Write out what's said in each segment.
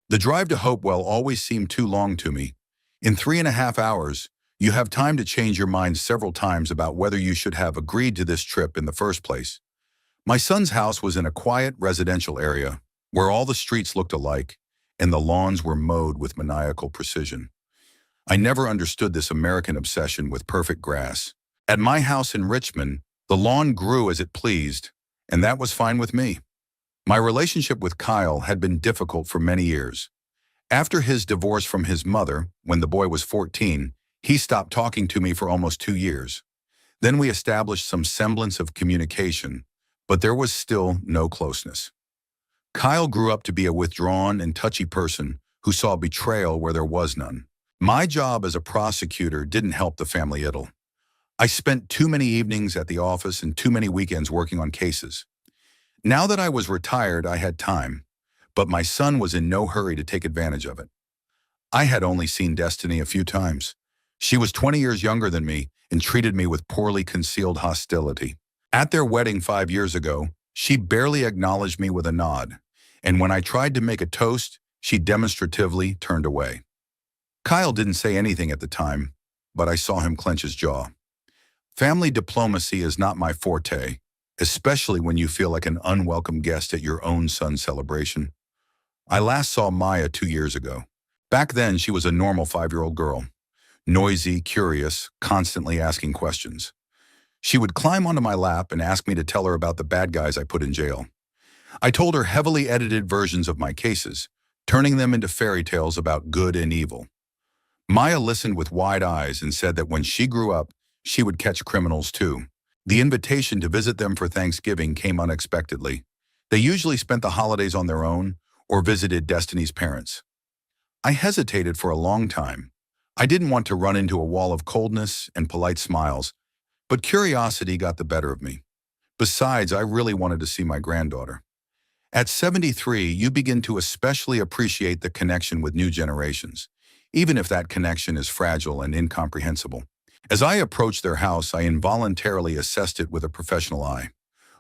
The drive to Hopewell always seemed too long to me. In 3.5 hours, you have time to change your mind several times about whether you should have agreed to this trip in the first place. My son's house was in a quiet residential area where all the streets looked alike and the lawns were mowed with maniacal precision. I never understood this American obsession with perfect grass. At my house in Richmond, the lawn grew as it pleased, and that was fine with me. My relationship with Kyle had been difficult for many years. After his divorce from his mother, when the boy was 14, he stopped talking to me for almost 2 years. Then we established some semblance of communication, but there was still no closeness. Kyle grew up to be a withdrawn and touchy person who saw betrayal where there was none. My job as a prosecutor didn't help the family idyll. I spent too many evenings at the office and too many weekends working on cases. Now that I was retired, I had time, but my son was in no hurry to take advantage of it. I had only seen Destiny a few times. She was 20 years younger than me and treated me with poorly concealed hostility. At their wedding 5 years ago, she barely acknowledged me with a nod, and when I tried to make a toast, she demonstratively turned away. Kyle didn't say anything at the time, but I saw him clench his jaw. Family diplomacy is not my forte, especially when you feel like an unwelcome guest at your own son's celebration. I last saw Maya 2 years ago. Back then, she was a normal 5-year-old girl, noisy, curious, constantly asking questions. She would climb onto my lap and ask me to tell her about the bad guys I put in jail. I told her heavily edited versions of my cases, turning them into fairy tales about good and evil. Maya listened with wide eyes and said that when she grew up, she would catch criminals too. The invitation to visit them for Thanksgiving came unexpectedly. They usually spent the holidays on their own or visited Destiny's parents. I hesitated for a long time. I didn't want to run into a wall of coldness and polite smiles, but curiosity got the better of me. Besides, I really wanted to see my granddaughter. At 73, you begin to especially appreciate the connection with new generations, even if that connection is fragile and incomprehensible. As I approached their house, I involuntarily assessed it with a professional eye.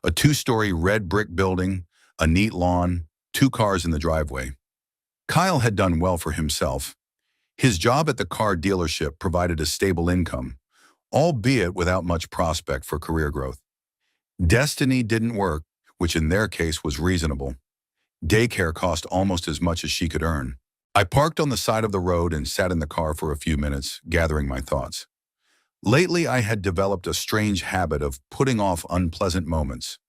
A 2-story red brick building, a neat lawn, 2 cars in the driveway. Kyle had done well for himself. His job at the car dealership provided a stable income, albeit without much prospect for career growth. Destiny didn't work, which in their case was reasonable. Daycare cost almost as much as she could earn. I parked on the side of the road and sat in the car for a few minutes, gathering my thoughts. Lately, I had developed a strange habit of putting off unpleasant moments.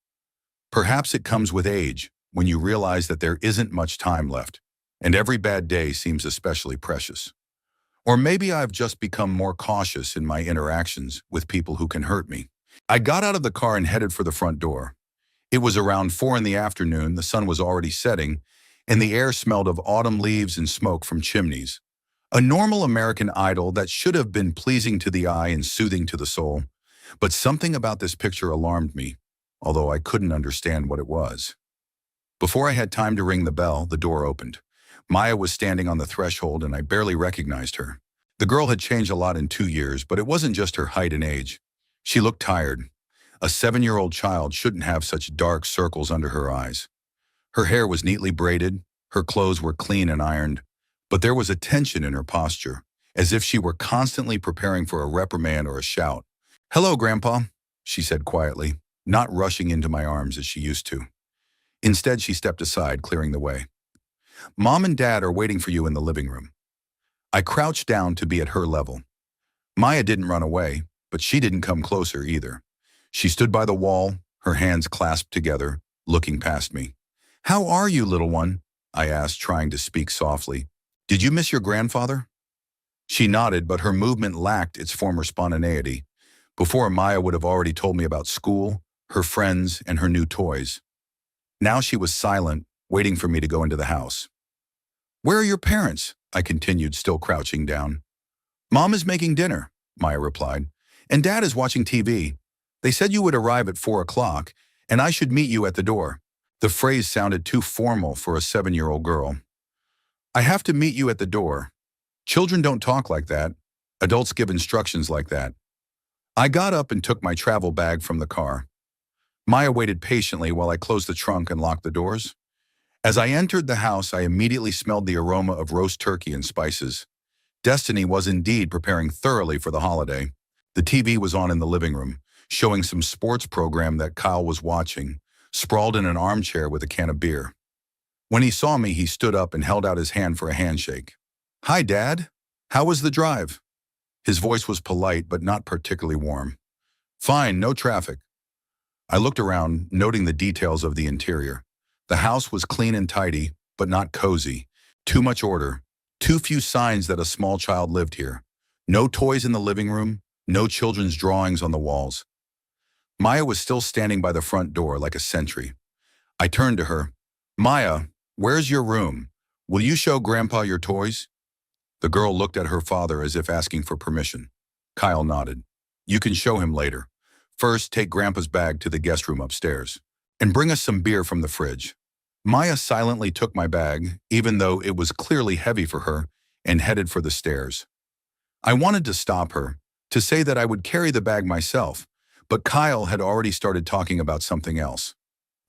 Perhaps it comes with age, when you realize that there isn't much time left, and every bad day seems especially precious. Or maybe I've just become more cautious in my interactions with people who can hurt me. I got out of the car and headed for the front door. It was around 4 in the afternoon, the sun was already setting, and the air smelled of autumn leaves and smoke from chimneys. A normal American idyll that should have been pleasing to the eye and soothing to the soul, but something about this picture alarmed me, although I couldn't understand what it was. Before I had time to ring the bell, the door opened. Maya was standing on the threshold and I barely recognized her. The girl had changed a lot in 2 years, but it wasn't just her height and age. She looked tired. A 7-year-old child shouldn't have such dark circles under her eyes. Her hair was neatly braided, her clothes were clean and ironed, but there was a tension in her posture, as if she were constantly preparing for a reprimand or a shout. "Hello, Grandpa," she said quietly, not rushing into my arms as she used to. Instead, she stepped aside, clearing the way. "Mom and Dad are waiting for you in the living room." I crouched down to be at her level. Maya didn't run away, but she didn't come closer either. She stood by the wall, her hands clasped together, looking past me. "How are you, little one?" I asked, trying to speak softly. "Did you miss your grandfather?" She nodded, but her movement lacked its former spontaneity. Before, Maya would have already told me about school, her friends, and her new toys. Now she was silent, waiting for me to go into the house. "Where are your parents?" I continued, still crouching down. "Mom is making dinner," Maya replied, "and Dad is watching TV. They said you would arrive at 4 o'clock, and I should meet you at the door." The phrase sounded too formal for a 7-year-old girl. "I have to meet you at the door. Children don't talk like that. Adults give instructions like that." I got up and took my travel bag from the car. Maya waited patiently while I closed the trunk and locked the doors. As I entered the house, I immediately smelled the aroma of roast turkey and spices. Destiny was indeed preparing thoroughly for the holiday. The TV was on in the living room, showing some sports program that Kyle was watching, sprawled in an armchair with a can of beer. When he saw me, he stood up and held out his hand for a handshake. "Hi, Dad. How was the drive?" His voice was polite but not particularly warm. "Fine, no traffic." I looked around, noting the details of the interior. The house was clean and tidy, but not cozy. Too much order. Too few signs that a small child lived here. No toys in the living room, no children's drawings on the walls. Maya was still standing by the front door like a sentry. I turned to her. "Maya, where's your room? Will you show Grandpa your toys?" The girl looked at her father as if asking for permission. Kyle nodded. "You can show him later. First, take Grandpa's bag to the guest room upstairs. And bring us some beer from the fridge." Maya silently took my bag, even though it was clearly heavy for her, and headed for the stairs. I wanted to stop her, to say that I would carry the bag myself, but Kyle had already started talking about something else.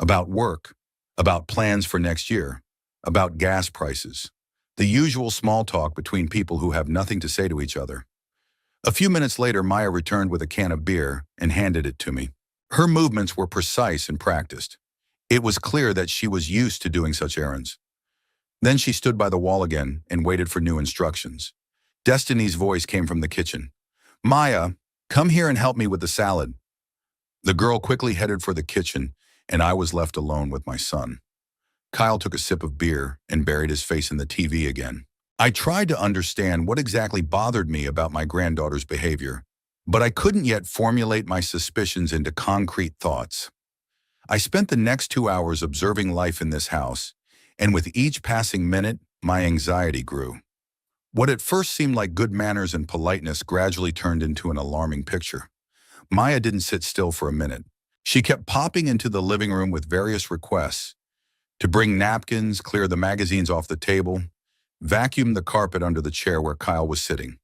About work, about plans for next year, about gas prices. The usual small talk between people who have nothing to say to each other. A few minutes later, Maya returned with a can of beer and handed it to me. Her movements were precise and practiced. It was clear that she was used to doing such errands. Then she stood by the wall again and waited for new instructions. Destiny's voice came from the kitchen. "Maya, come here and help me with the salad." The girl quickly headed for the kitchen, and I was left alone with my son. Kyle took a sip of beer and buried his face in the TV again. I tried to understand what exactly bothered me about my granddaughter's behavior, but I couldn't yet formulate my suspicions into concrete thoughts. I spent the next 2 hours observing life in this house, and with each passing minute, my anxiety grew. What at first seemed like good manners and politeness gradually turned into an alarming picture. Maya didn't sit still for a minute. She kept popping into the living room with various requests to bring napkins, clear the magazines off the table, vacuum the carpet under the chair where Kyle was sitting.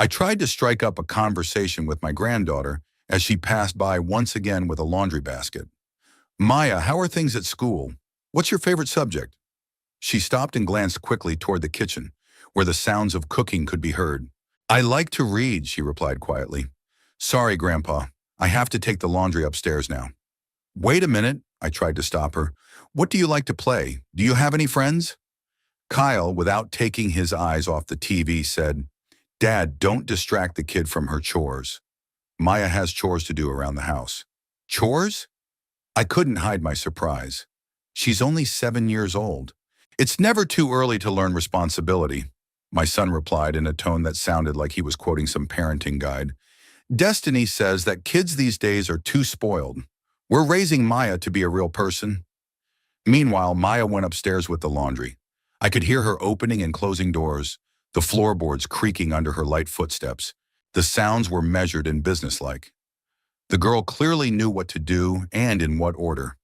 I tried to strike up a conversation with my granddaughter as she passed by once again with a laundry basket. "Maya, how are things at school? What's your favorite subject?" She stopped and glanced quickly toward the kitchen, where the sounds of cooking could be heard. "I like to read," she replied quietly. "Sorry, Grandpa. I have to take the laundry upstairs now." "Wait a minute," I tried to stop her. "What do you like to play? Do you have any friends?" Kyle, without taking his eyes off the TV, said, "Dad, don't distract the kid from her chores. Maya has chores to do around the house." "Chores?" I couldn't hide my surprise. "She's only 7 years old. It's never too early to learn responsibility," my son replied in a tone that sounded like he was quoting some parenting guide. "Destiny says that kids these days are too spoiled. We're raising Maya to be a real person." Meanwhile, Maya went upstairs with the laundry. I could hear her opening and closing doors, the floorboards creaking under her light footsteps. The sounds were measured and businesslike. The girl clearly knew what to do and in what order.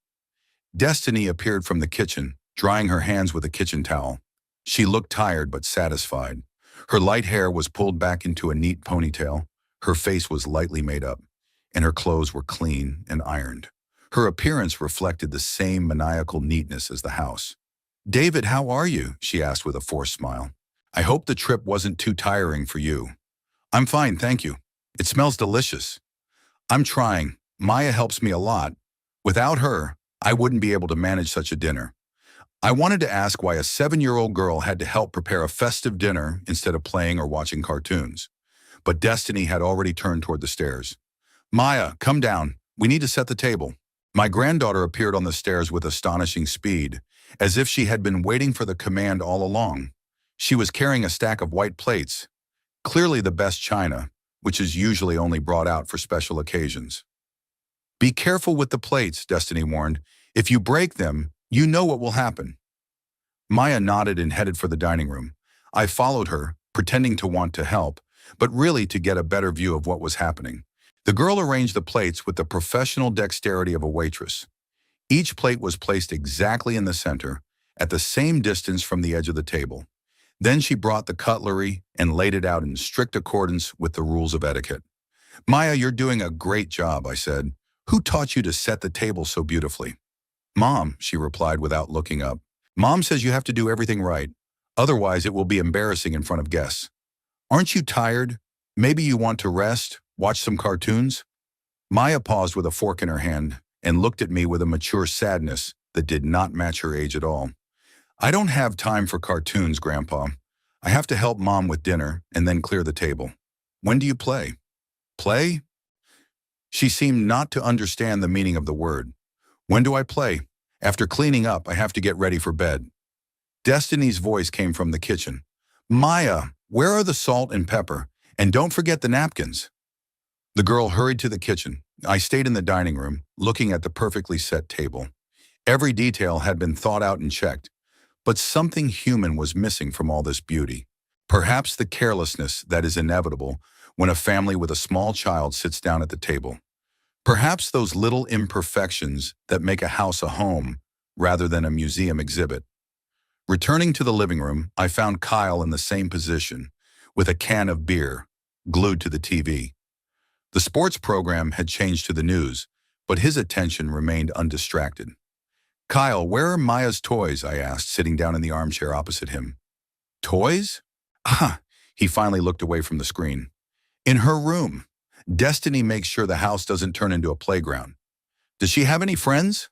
Destiny appeared from the kitchen, drying her hands with a kitchen towel. She looked tired but satisfied. Her light hair was pulled back into a neat ponytail, her face was lightly made up, and her clothes were clean and ironed. Her appearance reflected the same maniacal neatness as the house. "David, how are you?" she asked with a forced smile. "I hope the trip wasn't too tiring for you." "I'm fine, thank you. It smells delicious." "I'm trying. Maya helps me a lot. Without her, I wouldn't be able to manage such a dinner." I wanted to ask why a 7-year-old girl had to help prepare a festive dinner instead of playing or watching cartoons. But Destiny had already turned toward the stairs. "Maya, come down. We need to set the table." My granddaughter appeared on the stairs with astonishing speed, as if she had been waiting for the command all along. She was carrying a stack of white plates, clearly the best china, which is usually only brought out for special occasions. "Be careful with the plates," Destiny warned. "If you break them, you know what will happen." Maya nodded and headed for the dining room. I followed her, pretending to want to help, but really to get a better view of what was happening. The girl arranged the plates with the professional dexterity of a waitress. Each plate was placed exactly in the center, at the same distance from the edge of the table. Then she brought the cutlery and laid it out in strict accordance with the rules of etiquette. "Maya, you're doing a great job," I said. "Who taught you to set the table so beautifully?" "Mom," she replied without looking up. Mom says you have to do everything right. Otherwise, it will be embarrassing in front of guests. Aren't you tired? Maybe you want to rest, watch some cartoons? Maya paused with a fork in her hand and looked at me with a mature sadness that did not match her age at all. I don't have time for cartoons, Grandpa. I have to help Mom with dinner and then clear the table. When do you play? Play? She seemed not to understand the meaning of the word. When do I play? After cleaning up, I have to get ready for bed. Destiny's voice came from the kitchen. Maya, where are the salt and pepper? And don't forget the napkins. The girl hurried to the kitchen. I stayed in the dining room, looking at the perfectly set table. Every detail had been thought out and checked, but something human was missing from all this beauty. Perhaps the carelessness that is inevitable when a family with a small child sits down at the table. Perhaps those little imperfections that make a house a home rather than a museum exhibit. Returning to the living room, I found Kyle in the same position, with a can of beer, glued to the TV. The sports program had changed to the news, but his attention remained undistracted. Kyle, where are Maya's toys? I asked, sitting down in the armchair opposite him. Toys? Ah, he finally looked away from the screen. In her room. Destiny makes sure the house doesn't turn into a playground. Does she have any friends?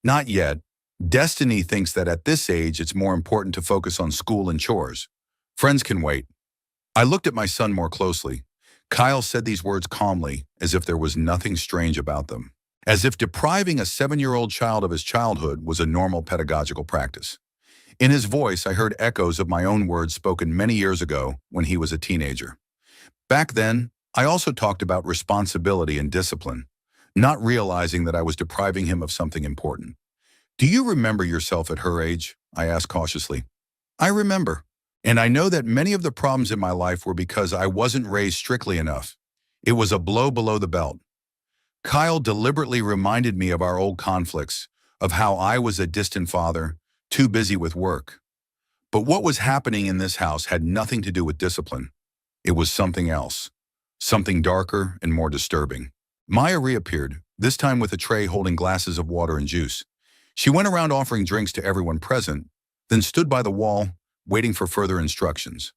Not yet. Destiny thinks that at this age it's more important to focus on school and chores. Friends can wait. I looked at my son more closely. Kyle said these words calmly, as if there was nothing strange about them. As if depriving a 7-year-old child of his childhood was a normal pedagogical practice. In his voice, I heard echoes of my own words spoken many years ago when he was a teenager. Back then, I also talked about responsibility and discipline, not realizing that I was depriving him of something important. Do you remember yourself at her age? I asked cautiously. I remember. And I know that many of the problems in my life were because I wasn't raised strictly enough. It was a blow below the belt. Kyle deliberately reminded me of our old conflicts, of how I was a distant father, too busy with work. But what was happening in this house had nothing to do with discipline. It was something else. Something darker and more disturbing. Maya reappeared, this time with a tray holding glasses of water and juice. She went around offering drinks to everyone present, then stood by the wall, waiting for further instructions.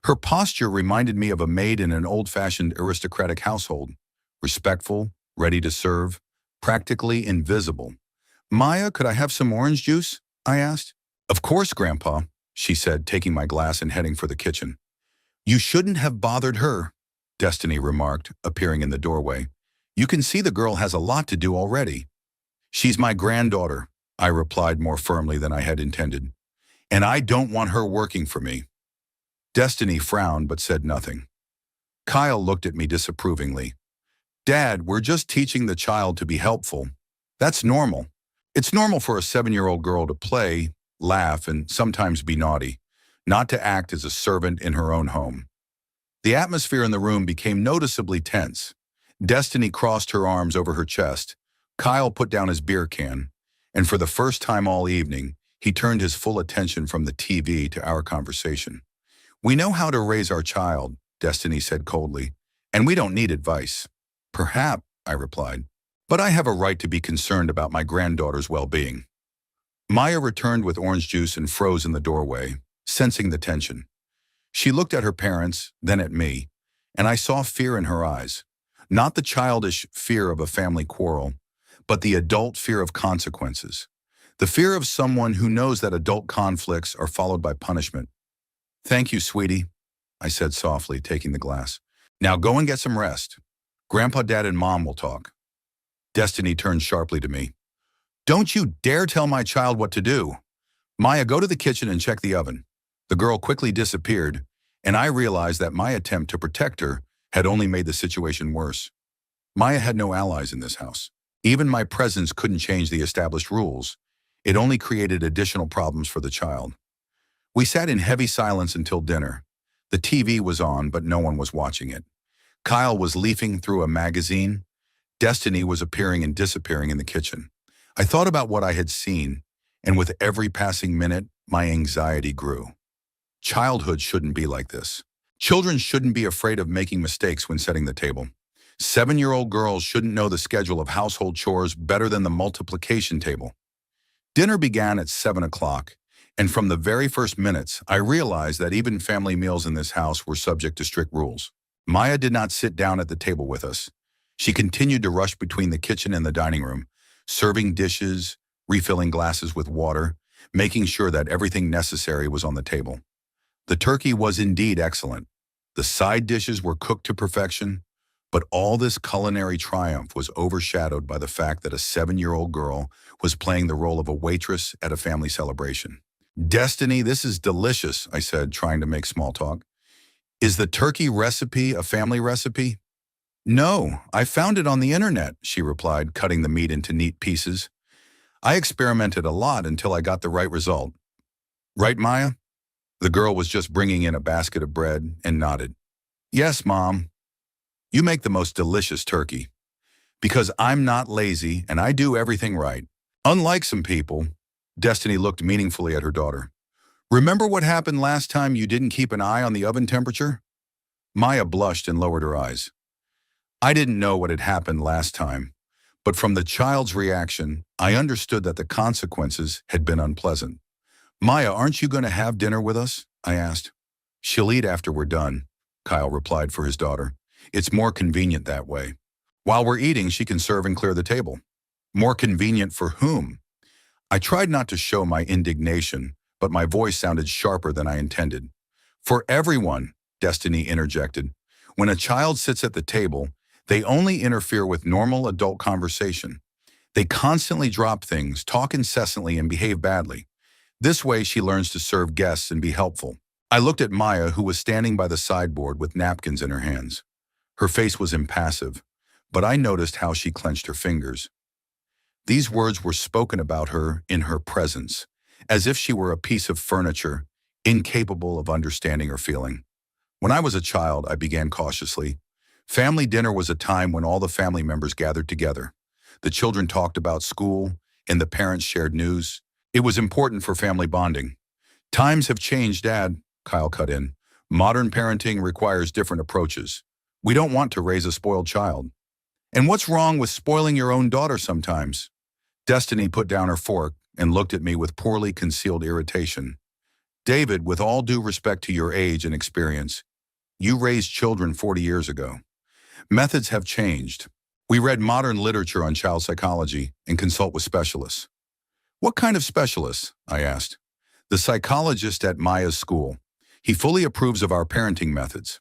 Her posture reminded me of a maid in an old-fashioned aristocratic household. Respectful, ready to serve, practically invisible. Maya, could I have some orange juice? I asked. Of course, Grandpa, she said, taking my glass and heading for the kitchen. You shouldn't have bothered her, Destiny remarked, appearing in the doorway. You can see the girl has a lot to do already. She's my granddaughter, I replied more firmly than I had intended. And I don't want her working for me. Destiny frowned but said nothing. Kyle looked at me disapprovingly. Dad, we're just teaching the child to be helpful. That's normal. It's normal for a 7-year-old girl to play, laugh, and sometimes be naughty, not to act as a servant in her own home. The atmosphere in the room became noticeably tense. Destiny crossed her arms over her chest. Kyle put down his beer can, and for the first time all evening, he turned his full attention from the TV to our conversation. We know how to raise our child, Destiny said coldly, and we don't need advice. Perhaps, I replied, but I have a right to be concerned about my granddaughter's well-being. Maya returned with orange juice and froze in the doorway, sensing the tension. She looked at her parents, then at me, and I saw fear in her eyes. Not the childish fear of a family quarrel, but the adult fear of consequences. The fear of someone who knows that adult conflicts are followed by punishment. Thank you, sweetie, I said softly, taking the glass. Now go and get some rest. Grandpa, Dad, and Mom will talk. Destiny turned sharply to me. Don't you dare tell my child what to do. Maya, go to the kitchen and check the oven. The girl quickly disappeared, and I realized that my attempt to protect her had only made the situation worse. Maya had no allies in this house. Even my presence couldn't change the established rules. It only created additional problems for the child. We sat in heavy silence until dinner. The TV was on, but no one was watching it. Kyle was leafing through a magazine. Destiny was appearing and disappearing in the kitchen. I thought about what I had seen, and with every passing minute, my anxiety grew. Childhood shouldn't be like this. Children shouldn't be afraid of making mistakes when setting the table. 7-year-old girls shouldn't know the schedule of household chores better than the multiplication table. Dinner began at 7 o'clock, And from the very first minutes, I realized that even family meals in this house were subject to strict rules. Maya did not sit down at the table with us. She continued to rush between the kitchen and the dining room, serving dishes, refilling glasses with water, making sure that everything necessary was on the table. The turkey was indeed excellent. The side dishes were cooked to perfection, but all this culinary triumph was overshadowed by the fact that a 7-year-old girl was playing the role of a waitress at a family celebration. "Destiny, this is delicious," I said, trying to make small talk. "Is the turkey recipe a family recipe?" "No, I found it on the internet," she replied, cutting the meat into neat pieces. "I experimented a lot until I got the right result." "Right, Maya?" The girl was just bringing in a basket of bread and nodded. "Yes, Mom. You make the most delicious turkey. Because I'm not lazy and I do everything right. Unlike some people." Destiny looked meaningfully at her daughter. "Remember what happened last time you didn't keep an eye on the oven temperature?" Maya blushed and lowered her eyes. I didn't know what had happened last time, but from the child's reaction, I understood that the consequences had been unpleasant. "Maya, aren't you going to have dinner with us?" I asked. "She'll eat after we're done," Kyle replied for his daughter. "It's more convenient that way. While we're eating, she can serve and clear the table." "More convenient for whom?" I tried not to show my indignation, but my voice sounded sharper than I intended. "For everyone," Destiny interjected. "When a child sits at the table, they only interfere with normal adult conversation. They constantly drop things, talk incessantly, and behave badly. This way, she learns to serve guests and be helpful." I looked at Maya, who was standing by the sideboard with napkins in her hands. Her face was impassive, but I noticed how she clenched her fingers. These words were spoken about her in her presence, as if she were a piece of furniture, incapable of understanding or feeling. "When I was a child," I began cautiously, "family dinner was a time when all the family members gathered together. The children talked about school, and the parents shared news. It was important for family bonding." "Times have changed, Dad," Kyle cut in. "Modern parenting requires different approaches. We don't want to raise a spoiled child." "And what's wrong with spoiling your own daughter sometimes?" Destiny put down her fork and looked at me with poorly concealed irritation. "David, with all due respect to your age and experience, you raised children 40 years ago. Methods have changed. We read modern literature on child psychology and consult with specialists." "What kind of specialists?" I asked. "The psychologist at Maya's school. He fully approves of our parenting methods."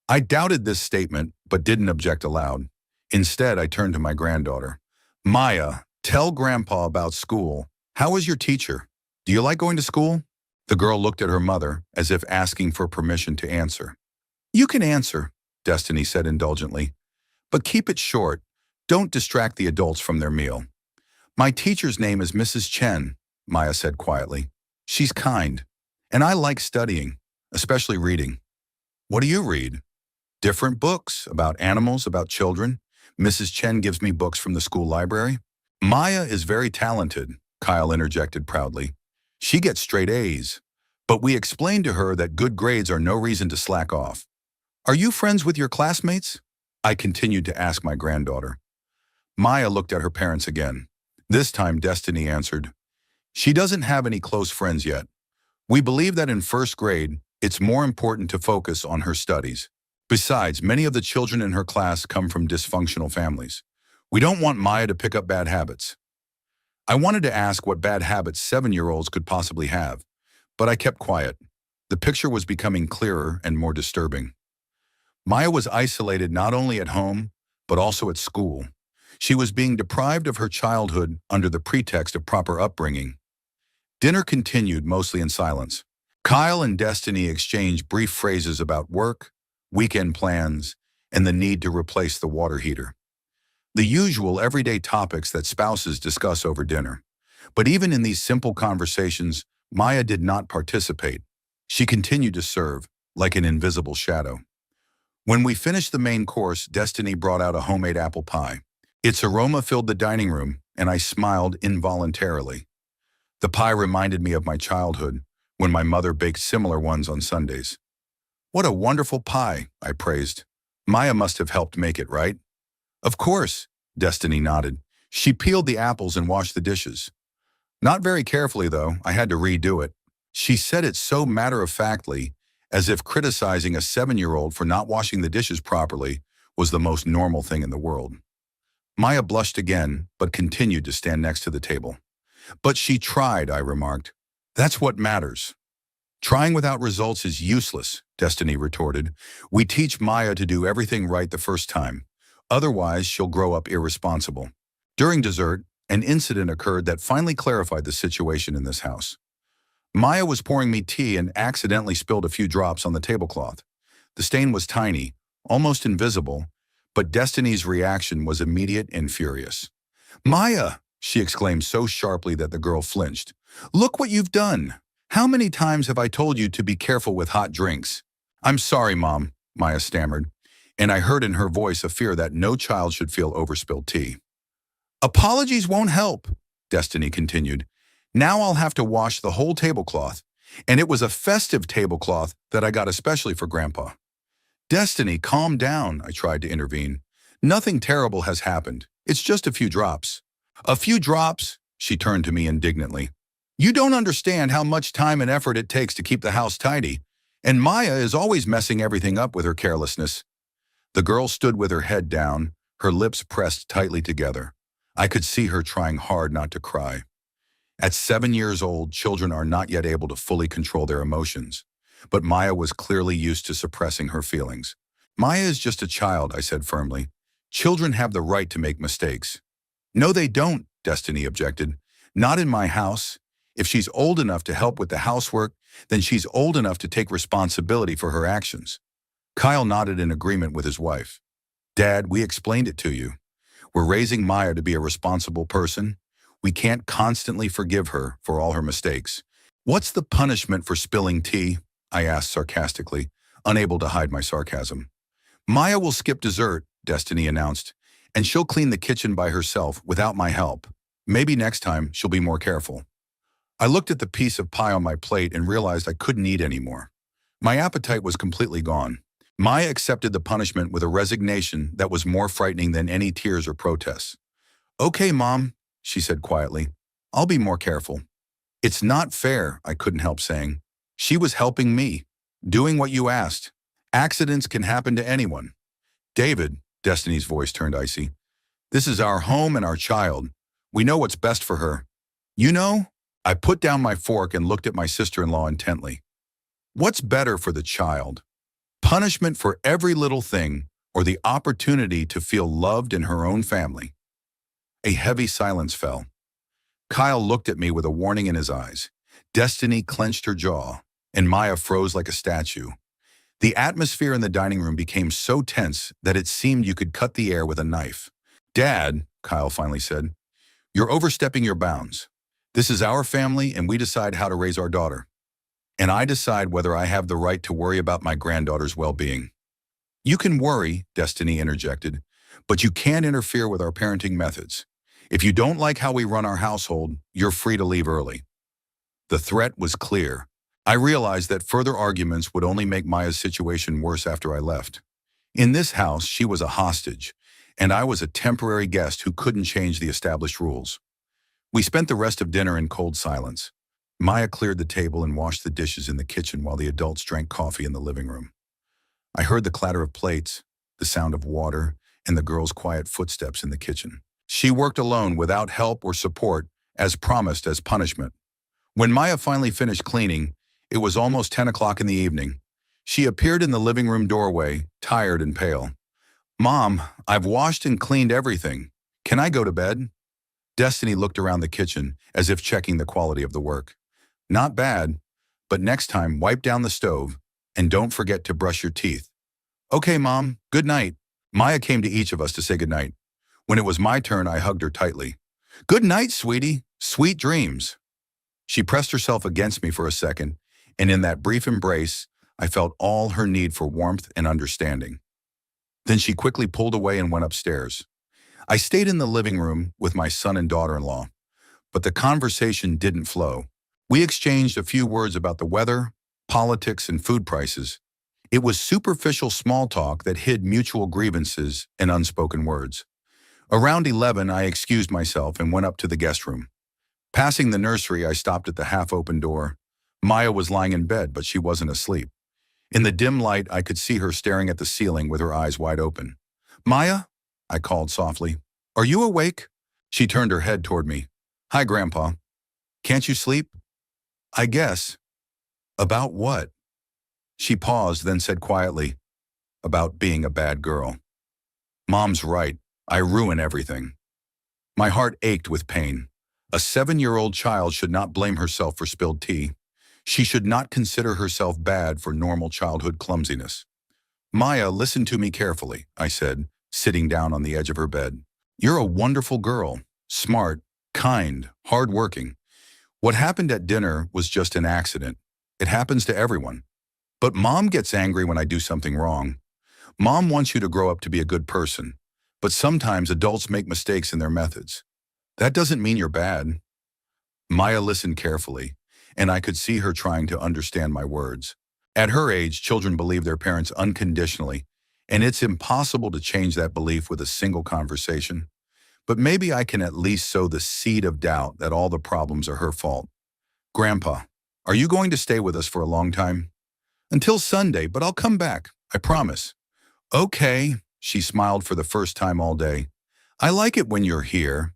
I doubted this statement, but didn't object aloud. Instead, I turned to my granddaughter. "Maya, tell Grandpa about school. How is your teacher? Do you like going to school?" The girl looked at her mother, as if asking for permission to answer. "You can answer," Destiny said indulgently. "But keep it short. Don't distract the adults from their meal." "My teacher's name is Mrs. Chen," Maya said quietly. "She's kind, and I like studying, especially reading." "What do you read?" "Different books, about animals, about children. Mrs. Chen gives me books from the school library." "Maya is very talented," Kyle interjected proudly. "She gets straight A's. But we explained to her that good grades are no reason to slack off." "Are you friends with your classmates?" I continued to ask my granddaughter. Maya looked at her parents again. This time, Destiny answered, "She doesn't have any close friends yet. We believe that in first grade, it's more important to focus on her studies. Besides, many of the children in her class come from dysfunctional families. We don't want Maya to pick up bad habits." I wanted to ask what bad habits 7-year-olds could possibly have, but I kept quiet. The picture was becoming clearer and more disturbing. Maya was isolated not only at home, but also at school. She was being deprived of her childhood under the pretext of proper upbringing. Dinner continued mostly in silence. Kyle and Destiny exchanged brief phrases about work, weekend plans, and the need to replace the water heater. The usual everyday topics that spouses discuss over dinner. But even in these simple conversations, Maya did not participate. She continued to serve, like an invisible shadow. When we finished the main course, Destiny brought out a homemade apple pie. Its aroma filled the dining room, and I smiled involuntarily. The pie reminded me of my childhood, when my mother baked similar ones on Sundays. "What a wonderful pie," I praised. "Maya must have helped make it, right?" "Of course," Destiny nodded. "She peeled the apples and washed the dishes." Not very carefully, though. I had to redo it. She said it so matter-of-factly, as if criticizing a 7-year-old for not washing the dishes properly was the most normal thing in the world. Maya blushed again, but continued to stand next to the table. But she tried, I remarked. That's what matters. Trying without results is useless, Destiny retorted. We teach Maya to do everything right the first time. Otherwise, she'll grow up irresponsible. During dessert, an incident occurred that finally clarified the situation in this house. Maya was pouring me tea and accidentally spilled a few drops on the tablecloth. The stain was tiny, almost invisible, but Destiny's reaction was immediate and furious. Maya, she exclaimed so sharply that the girl flinched. Look what you've done. How many times have I told you to be careful with hot drinks? I'm sorry, Mom, Maya stammered, and I heard in her voice a fear that no child should feel overspilled tea. Apologies won't help, Destiny continued. Now I'll have to wash the whole tablecloth, and it was a festive tablecloth that I got especially for Grandpa. Destiny, calm down, I tried to intervene. Nothing terrible has happened. It's just a few drops. A few drops? She turned to me indignantly. You don't understand how much time and effort it takes to keep the house tidy, and Maya is always messing everything up with her carelessness. The girl stood with her head down, her lips pressed tightly together. I could see her trying hard not to cry. At 7 years old, children are not yet able to fully control their emotions, but Maya was clearly used to suppressing her feelings. Maya is just a child, I said firmly. Children have the right to make mistakes. No, they don't, Destiny objected. Not in my house. If she's old enough to help with the housework, then she's old enough to take responsibility for her actions. Kyle nodded in agreement with his wife. Dad, we explained it to you. We're raising Maya to be a responsible person. We can't constantly forgive her for all her mistakes. What's the punishment for spilling tea? I asked sarcastically, unable to hide my sarcasm. Maya will skip dessert, Destiny announced, and she'll clean the kitchen by herself without my help. Maybe next time she'll be more careful. I looked at the piece of pie on my plate and realized I couldn't eat anymore. My appetite was completely gone. Maya accepted the punishment with a resignation that was more frightening than any tears or protests. Okay, Mom, she said quietly. I'll be more careful. It's not fair, I couldn't help saying. She was helping me, doing what you asked. Accidents can happen to anyone. David, Destiny's voice turned icy. This is our home and our child. We know what's best for her. You know, I put down my fork and looked at my sister-in-law intently. What's better for the child? Punishment for every little thing, or the opportunity to feel loved in her own family? A heavy silence fell. Kyle looked at me with a warning in his eyes. Destiny clenched her jaw, and Maya froze like a statue. The atmosphere in the dining room became so tense that it seemed you could cut the air with a knife. Dad, Kyle finally said, you're overstepping your bounds. This is our family, and we decide how to raise our daughter. And I decide whether I have the right to worry about my granddaughter's well-being. You can worry, Destiny interjected, but you can't interfere with our parenting methods. If you don't like how we run our household, you're free to leave early. The threat was clear. I realized that further arguments would only make Maya's situation worse after I left. In this house, she was a hostage, and I was a temporary guest who couldn't change the established rules. We spent the rest of dinner in cold silence. Maya cleared the table and washed the dishes in the kitchen while the adults drank coffee in the living room. I heard the clatter of plates, the sound of water, and the girl's quiet footsteps in the kitchen. She worked alone without help or support, as promised as punishment. When Maya finally finished cleaning, it was almost 10 o'clock in the evening. She appeared in the living room doorway, tired and pale. Mom, I've washed and cleaned everything. Can I go to bed? Destiny looked around the kitchen, as if checking the quality of the work. Not bad, but next time wipe down the stove, and don't forget to brush your teeth. Okay, Mom, good night. Maya came to each of us to say good night. When it was my turn, I hugged her tightly. Good night, sweetie. Sweet dreams. She pressed herself against me for a second, and in that brief embrace, I felt all her need for warmth and understanding. Then she quickly pulled away and went upstairs. I stayed in the living room with my son and daughter-in-law, but the conversation didn't flow. We exchanged a few words about the weather, politics, and food prices. It was superficial small talk that hid mutual grievances and unspoken words. Around 11, I excused myself and went up to the guest room. Passing the nursery, I stopped at the half-open door. Maya was lying in bed, but she wasn't asleep. In the dim light, I could see her staring at the ceiling with her eyes wide open. "Maya?" I called softly. "Are you awake?" She turned her head toward me. "Hi, Grandpa. Can't you sleep?" "I guess." "About what?" She paused, then said quietly, "About being a bad girl." Mom's right. I ruin everything. My heart ached with pain. A 7-year-old child should not blame herself for spilled tea. She should not consider herself bad for normal childhood clumsiness. "Maya, listen to me carefully," I said, sitting down on the edge of her bed. "You're a wonderful girl, smart, kind, hardworking. What happened at dinner was just an accident. It happens to everyone. But Mom gets angry when I do something wrong. Mom wants you to grow up to be a good person, but sometimes adults make mistakes in their methods. That doesn't mean you're bad." Maya listened carefully, and I could see her trying to understand my words. At her age, children believe their parents unconditionally, and it's impossible to change that belief with a single conversation. But maybe I can at least sow the seed of doubt that all the problems are her fault. "Grandpa, are you going to stay with us for a long time?" "Until Sunday, but I'll come back, I promise." "Okay," she smiled for the first time all day. "I like it when you're here."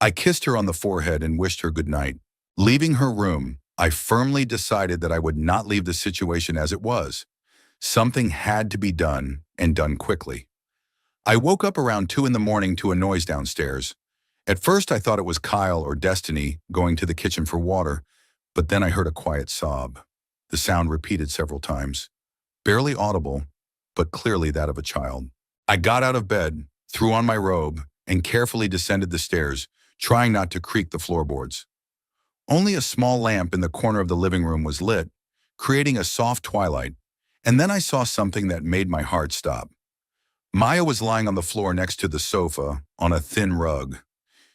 I kissed her on the forehead and wished her good night. Leaving her room, I firmly decided that I would not leave the situation as it was. Something had to be done, and done quickly. I woke up around 2 in the morning to a noise downstairs. At first I thought it was Kyle or Destiny going to the kitchen for water, but then I heard a quiet sob. The sound repeated several times. Barely audible, but clearly that of a child. I got out of bed, threw on my robe, and carefully descended the stairs, trying not to creak the floorboards. Only a small lamp in the corner of the living room was lit, creating a soft twilight, and then I saw something that made my heart stop. Maya was lying on the floor next to the sofa, on a thin rug.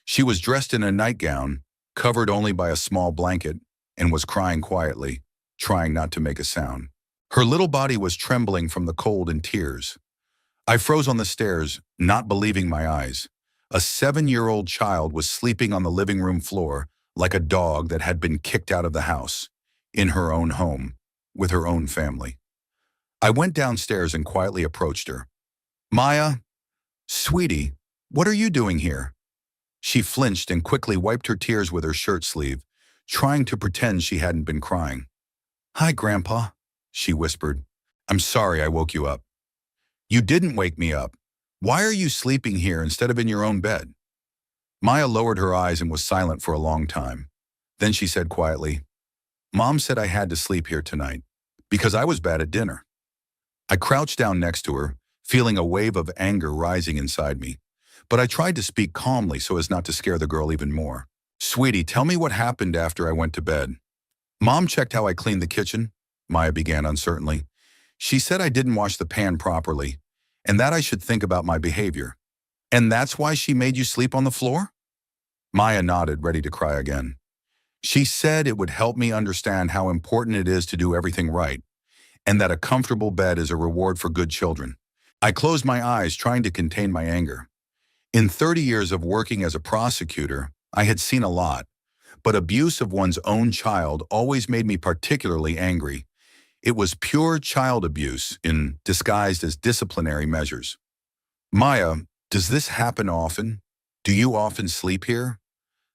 She was dressed in a nightgown, covered only by a small blanket, and was crying quietly, trying not to make a sound. Her little body was trembling from the cold and tears. I froze on the stairs, not believing my eyes. A 7-year-old child was sleeping on the living room floor like a dog that had been kicked out of the house, in her own home, with her own family. I went downstairs and quietly approached her. "Maya, sweetie, what are you doing here?" She flinched and quickly wiped her tears with her shirt sleeve, trying to pretend she hadn't been crying. "Hi, Grandpa," she whispered. "I'm sorry I woke you up." "You didn't wake me up. Why are you sleeping here instead of in your own bed?" Maya lowered her eyes and was silent for a long time. Then she said quietly, "Mom said I had to sleep here tonight, because I was bad at dinner." I crouched down next to her, feeling a wave of anger rising inside me. But I tried to speak calmly so as not to scare the girl even more. "Sweetie, tell me what happened after I went to bed." "Mom checked how I cleaned the kitchen," Maya began uncertainly. "She said I didn't wash the pan properly, and that I should think about my behavior." "And that's why she made you sleep on the floor?" Maya nodded, ready to cry again. "She said it would help me understand how important it is to do everything right, and that a comfortable bed is a reward for good children." I closed my eyes, trying to contain my anger. In 30 years of working as a prosecutor, I had seen a lot, but abuse of one's own child always made me particularly angry. It was pure child abuse disguised as disciplinary measures. "Maya, does this happen often? Do you often sleep here?"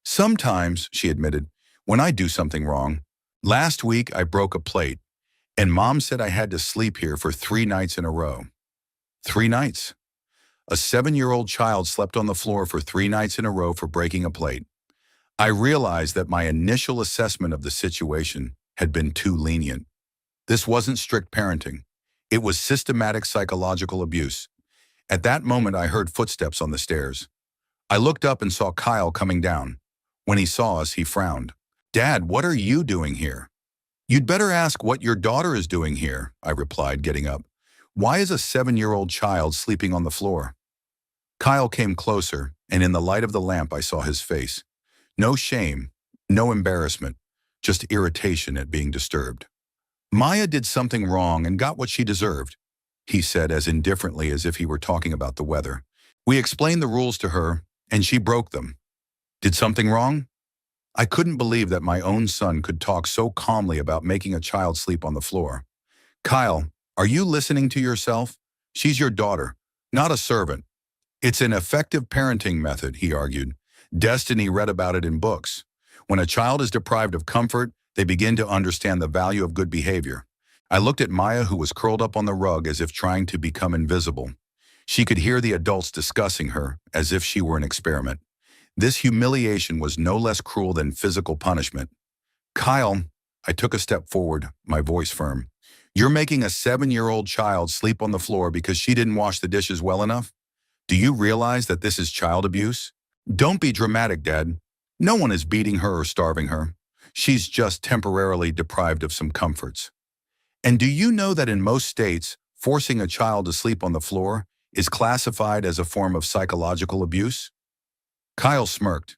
"Sometimes," she admitted, "when I do something wrong. Last week I broke a plate, and Mom said I had to sleep here for 3 nights in a row." 3 nights? A 7-year-old child slept on the floor for 3 nights in a row for breaking a plate. I realized that my initial assessment of the situation had been too lenient. This wasn't strict parenting. It was systematic psychological abuse. At that moment, I heard footsteps on the stairs. I looked up and saw Kyle coming down. When he saw us, he frowned. "Dad, what are you doing here?" "You'd better ask what your daughter is doing here," I replied, getting up. "Why is a 7-year-old child sleeping on the floor?" Kyle came closer, and in the light of the lamp I saw his face. No shame, no embarrassment, just irritation at being disturbed. "Maya did something wrong and got what she deserved," he said as indifferently as if he were talking about the weather. "We explained the rules to her, and she broke them." "Did something wrong?" I couldn't believe that my own son could talk so calmly about making a child sleep on the floor. Kyle, are you listening to yourself? She's your daughter, not a servant. It's an effective parenting method, he argued. Destiny read about it in books. When a child is deprived of comfort, they begin to understand the value of good behavior. I looked at Maya, who was curled up on the rug as if trying to become invisible. She could hear the adults discussing her as if she were an experiment. This humiliation was no less cruel than physical punishment. Kyle, I took a step forward, my voice firm. You're making a 7-year-old child sleep on the floor because she didn't wash the dishes well enough? Do you realize that this is child abuse? Don't be dramatic, Dad. No one is beating her or starving her. She's just temporarily deprived of some comforts. And do you know that in most states, forcing a child to sleep on the floor is classified as a form of psychological abuse? Kyle smirked.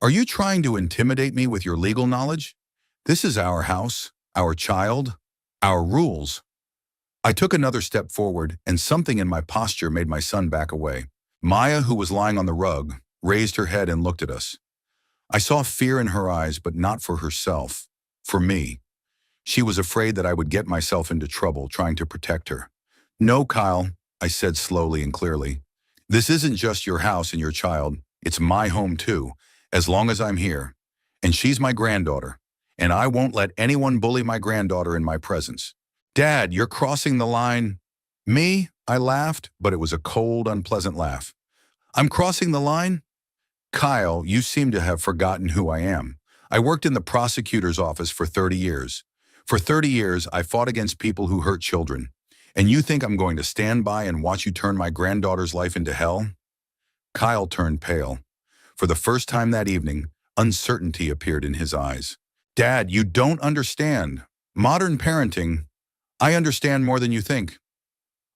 Are you trying to intimidate me with your legal knowledge? This is our house, our child, our rules. I took another step forward, and something in my posture made my son back away. Maya, who was lying on the rug, raised her head and looked at us. I saw fear in her eyes, but not for herself, for me. She was afraid that I would get myself into trouble trying to protect her. No, Kyle, I said slowly and clearly. This isn't just your house and your child. It's my home too, as long as I'm here. And she's my granddaughter, and I won't let anyone bully my granddaughter in my presence. Dad, you're crossing the line. Me? I laughed, but it was a cold, unpleasant laugh. I'm crossing the line? Kyle, you seem to have forgotten who I am. I worked in the prosecutor's office for 30 years. For 30 years, I fought against people who hurt children. And you think I'm going to stand by and watch you turn my granddaughter's life into hell? Kyle turned pale. For the first time that evening, uncertainty appeared in his eyes. Dad, you don't understand. Modern parenting, I understand more than you think.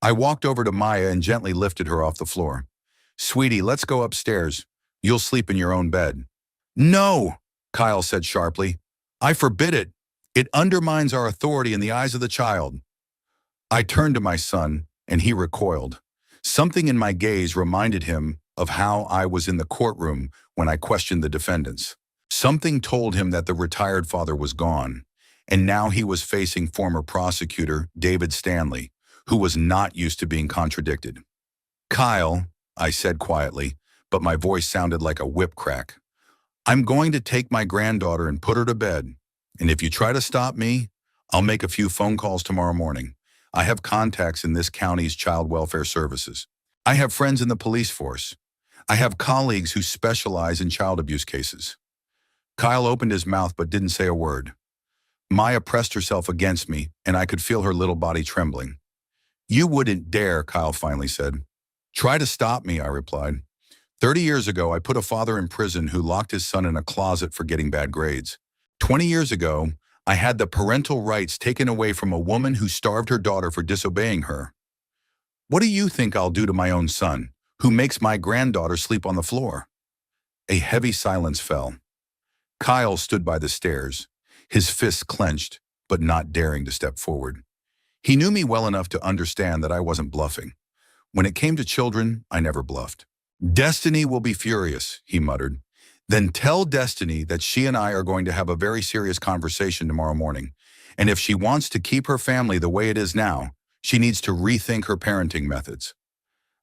I walked over to Maya and gently lifted her off the floor. Sweetie, let's go upstairs. You'll sleep in your own bed. No, Kyle said sharply. I forbid it. It undermines our authority in the eyes of the child. I turned to my son, and he recoiled. Something in my gaze reminded him of how I was in the courtroom when I questioned the defendants. Something told him that the retired father was gone, and now he was facing former prosecutor David Stanley, who was not used to being contradicted. Kyle, I said quietly, but my voice sounded like a whip crack. I'm going to take my granddaughter and put her to bed, and if you try to stop me, I'll make a few phone calls tomorrow morning. I have contacts in this county's child welfare services. I have friends in the police force. I have colleagues who specialize in child abuse cases. Kyle opened his mouth but didn't say a word. Maya pressed herself against me, and I could feel her little body trembling. You wouldn't dare, Kyle finally said. Try to stop me, I replied. 30 years ago, I put a father in prison who locked his son in a closet for getting bad grades. 20 years ago, I had the parental rights taken away from a woman who starved her daughter for disobeying her. What do you think I'll do to my own son, who makes my granddaughter sleep on the floor? A heavy silence fell. Kyle stood by the stairs, his fists clenched, but not daring to step forward. He knew me well enough to understand that I wasn't bluffing. When it came to children, I never bluffed. Destiny will be furious, he muttered. Then tell Destiny that she and I are going to have a very serious conversation tomorrow morning. And if she wants to keep her family the way it is now, she needs to rethink her parenting methods.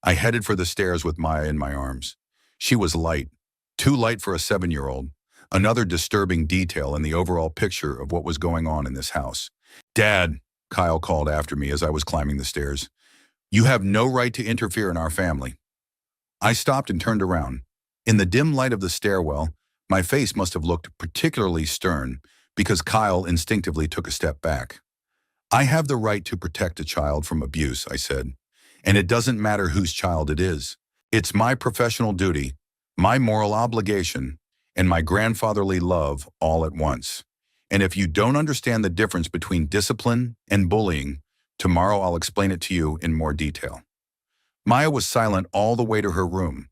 I headed for the stairs with Maya in my arms. She was light, too light for a 7-year-old, another disturbing detail in the overall picture of what was going on in this house. Dad, Kyle called after me as I was climbing the stairs. You have no right to interfere in our family. I stopped and turned around. In the dim light of the stairwell, my face must have looked particularly stern because Kyle instinctively took a step back. I have the right to protect a child from abuse, I said, and it doesn't matter whose child it is. It's my professional duty, my moral obligation, and my grandfatherly love all at once. And if you don't understand the difference between discipline and bullying, tomorrow I'll explain it to you in more detail. Maya was silent all the way to her room.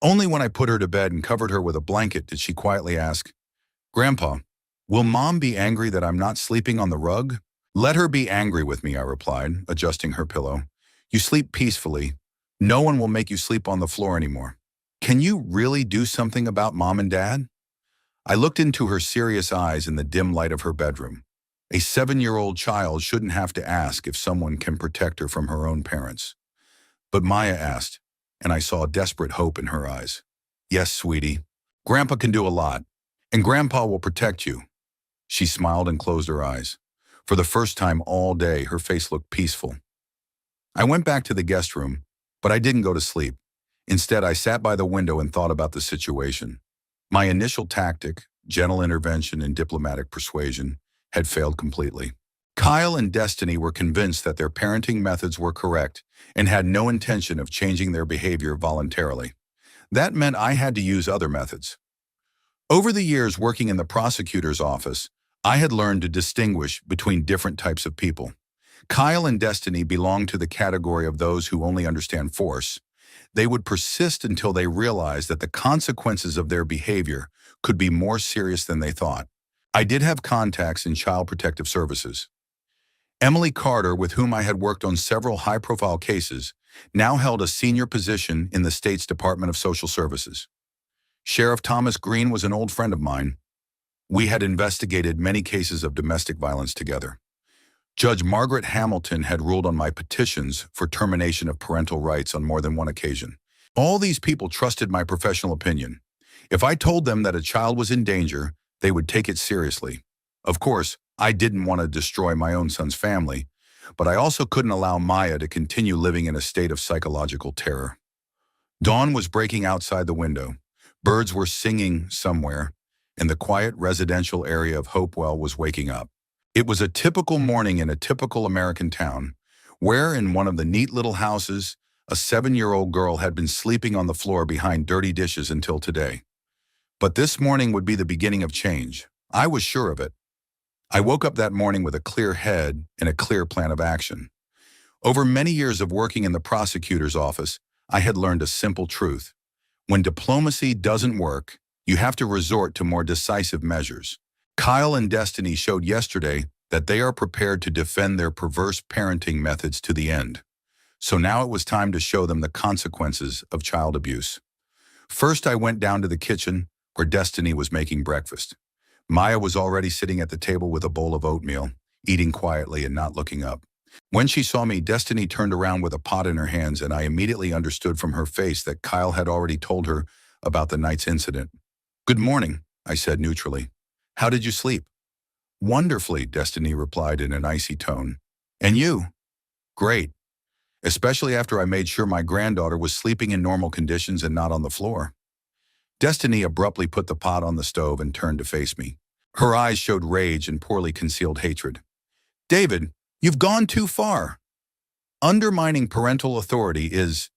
Only when I put her to bed and covered her with a blanket did she quietly ask, Grandpa, will Mom be angry that I'm not sleeping on the rug? Let her be angry with me, I replied, adjusting her pillow. You sleep peacefully. No one will make you sleep on the floor anymore. Can you really do something about Mom and Dad? I looked into her serious eyes in the dim light of her bedroom. A 7-year-old child shouldn't have to ask if someone can protect her from her own parents. But Maya asked, and I saw desperate hope in her eyes. Yes, sweetie. Grandpa can do a lot, and Grandpa will protect you. She smiled and closed her eyes. For the first time all day, her face looked peaceful. I went back to the guest room, but I didn't go to sleep. Instead, I sat by the window and thought about the situation. My initial tactic, gentle intervention and diplomatic persuasion, had failed completely. Kyle and Destiny were convinced that their parenting methods were correct and had no intention of changing their behavior voluntarily. That meant I had to use other methods. Over the years working in the prosecutor's office, I had learned to distinguish between different types of people. Kyle and Destiny belonged to the category of those who only understand force. They would persist until they realized that the consequences of their behavior could be more serious than they thought. I did have contacts in Child Protective Services. Emily Carter, with whom I had worked on several high-profile cases, now held a senior position in the state's Department of Social Services. Sheriff Thomas Green was an old friend of mine. We had investigated many cases of domestic violence together. Judge Margaret Hamilton had ruled on my petitions for termination of parental rights on more than one occasion. All these people trusted my professional opinion. If I told them that a child was in danger, they would take it seriously. Of course, I didn't want to destroy my own son's family, but I also couldn't allow Maya to continue living in a state of psychological terror. Dawn was breaking outside the window. Birds were singing somewhere, and the quiet residential area of Hopewell was waking up. It was a typical morning in a typical American town, where in one of the neat little houses, a 7-year-old girl had been sleeping on the floor behind dirty dishes until today. But this morning would be the beginning of change. I was sure of it. I woke up that morning with a clear head and a clear plan of action. Over many years of working in the prosecutor's office, I had learned a simple truth. When diplomacy doesn't work, you have to resort to more decisive measures. Kyle and Destiny showed yesterday that they are prepared to defend their perverse parenting methods to the end. So now it was time to show them the consequences of child abuse. First, I went down to the kitchen where Destiny was making breakfast. Maya was already sitting at the table with a bowl of oatmeal, eating quietly and not looking up. When she saw me, Destiny turned around with a pot in her hands, and I immediately understood from her face that Kyle had already told her about the night's incident. "Good morning," I said neutrally. "How did you sleep?" "Wonderfully," Destiny replied in an icy tone. "And you?" "Great, especially after I made sure my granddaughter was sleeping in normal conditions and not on the floor." Destiny abruptly put the pot on the stove and turned to face me. Her eyes showed rage and poorly concealed hatred. "David, you've gone too far. Undermining parental authority is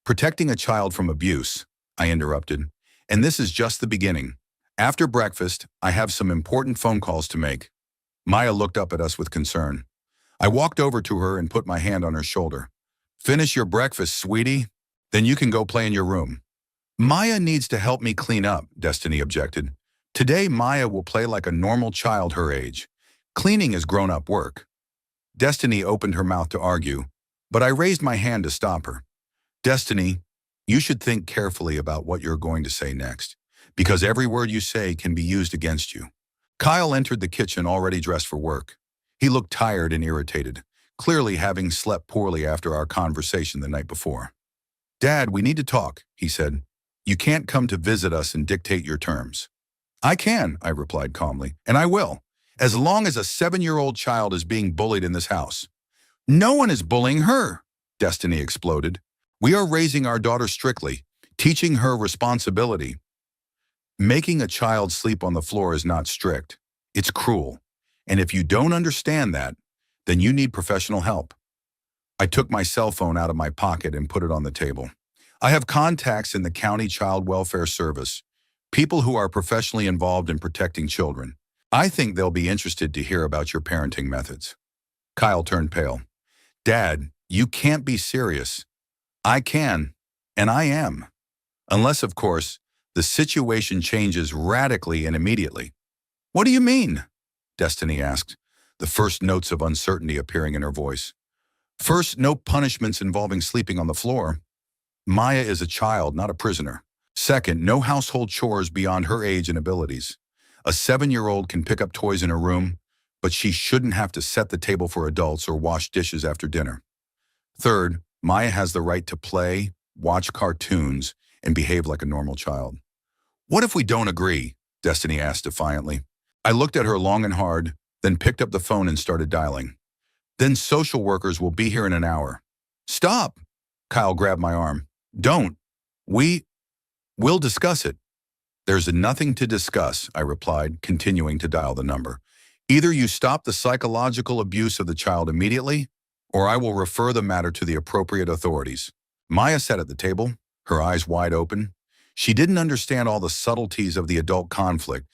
protecting a child from abuse," I interrupted. "And this is just the beginning. After breakfast, I have some important phone calls to make." Maya looked up at us with concern. I walked over to her and put my hand on her shoulder. "Finish your breakfast, sweetie. Then you can go play in your room." "Maya needs to help me clean up," Destiny objected. "Today, Maya will play like a normal child her age. Cleaning is grown-up work." Destiny opened her mouth to argue, but I raised my hand to stop her. "Destiny, you should think carefully about what you're going to say next, because every word you say can be used against you." Kyle entered the kitchen already dressed for work. He looked tired and irritated, clearly having slept poorly after our conversation the night before. "Dad, we need to talk," he said. "You can't come to visit us and dictate your terms." "I can," I replied calmly, "and I will, as long as a 7-year-old child is being bullied in this house." "No one is bullying her," Destiny exploded. "We are raising our daughter strictly, teaching her responsibility." Making a child sleep on the floor is not strict. It's cruel. And if you don't understand that, then you need professional help. I took my cell phone out of my pocket and put it on the table. "I have contacts in the County Child Welfare Service, people who are professionally involved in protecting children. I think they'll be interested to hear about your parenting methods." Kyle turned pale. "Dad, you can't be serious." "I can, and I am. Unless, of course, the situation changes radically and immediately." "What do you mean?" Destiny asked, the first notes of uncertainty appearing in her voice. "First, no punishments involving sleeping on the floor. Maya is a child, not a prisoner. Second, no household chores beyond her age and abilities. A 7-year-old can pick up toys in her room, but she shouldn't have to set the table for adults or wash dishes after dinner. Third, Maya has the right to play, watch cartoons, and behave like a normal child. What if we don't agree? Destiny asked defiantly. I looked at her long and hard, then picked up the phone and started dialing. Then social workers will be here in an hour. Stop! Kyle grabbed my arm. Don't. We'll discuss it. There's nothing to discuss, I replied, continuing to dial the number. Either you stop the psychological abuse of the child immediately, or I will refer the matter to the appropriate authorities. Maya sat at the table, her eyes wide open. She didn't understand all the subtleties of the adult conflict,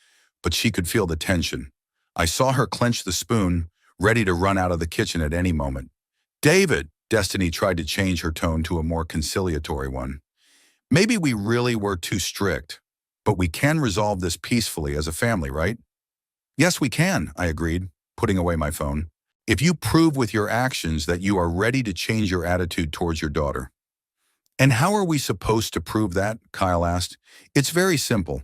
but she could feel the tension. I saw her clench the spoon, ready to run out of the kitchen at any moment. David, Destiny tried to change her tone to a more conciliatory one. Maybe we really were too strict, but we can resolve this peacefully as a family, right? Yes, we can, I agreed, putting away my phone. If you prove with your actions that you are ready to change your attitude towards your daughter. And how are we supposed to prove that? Kyle asked. It's very simple.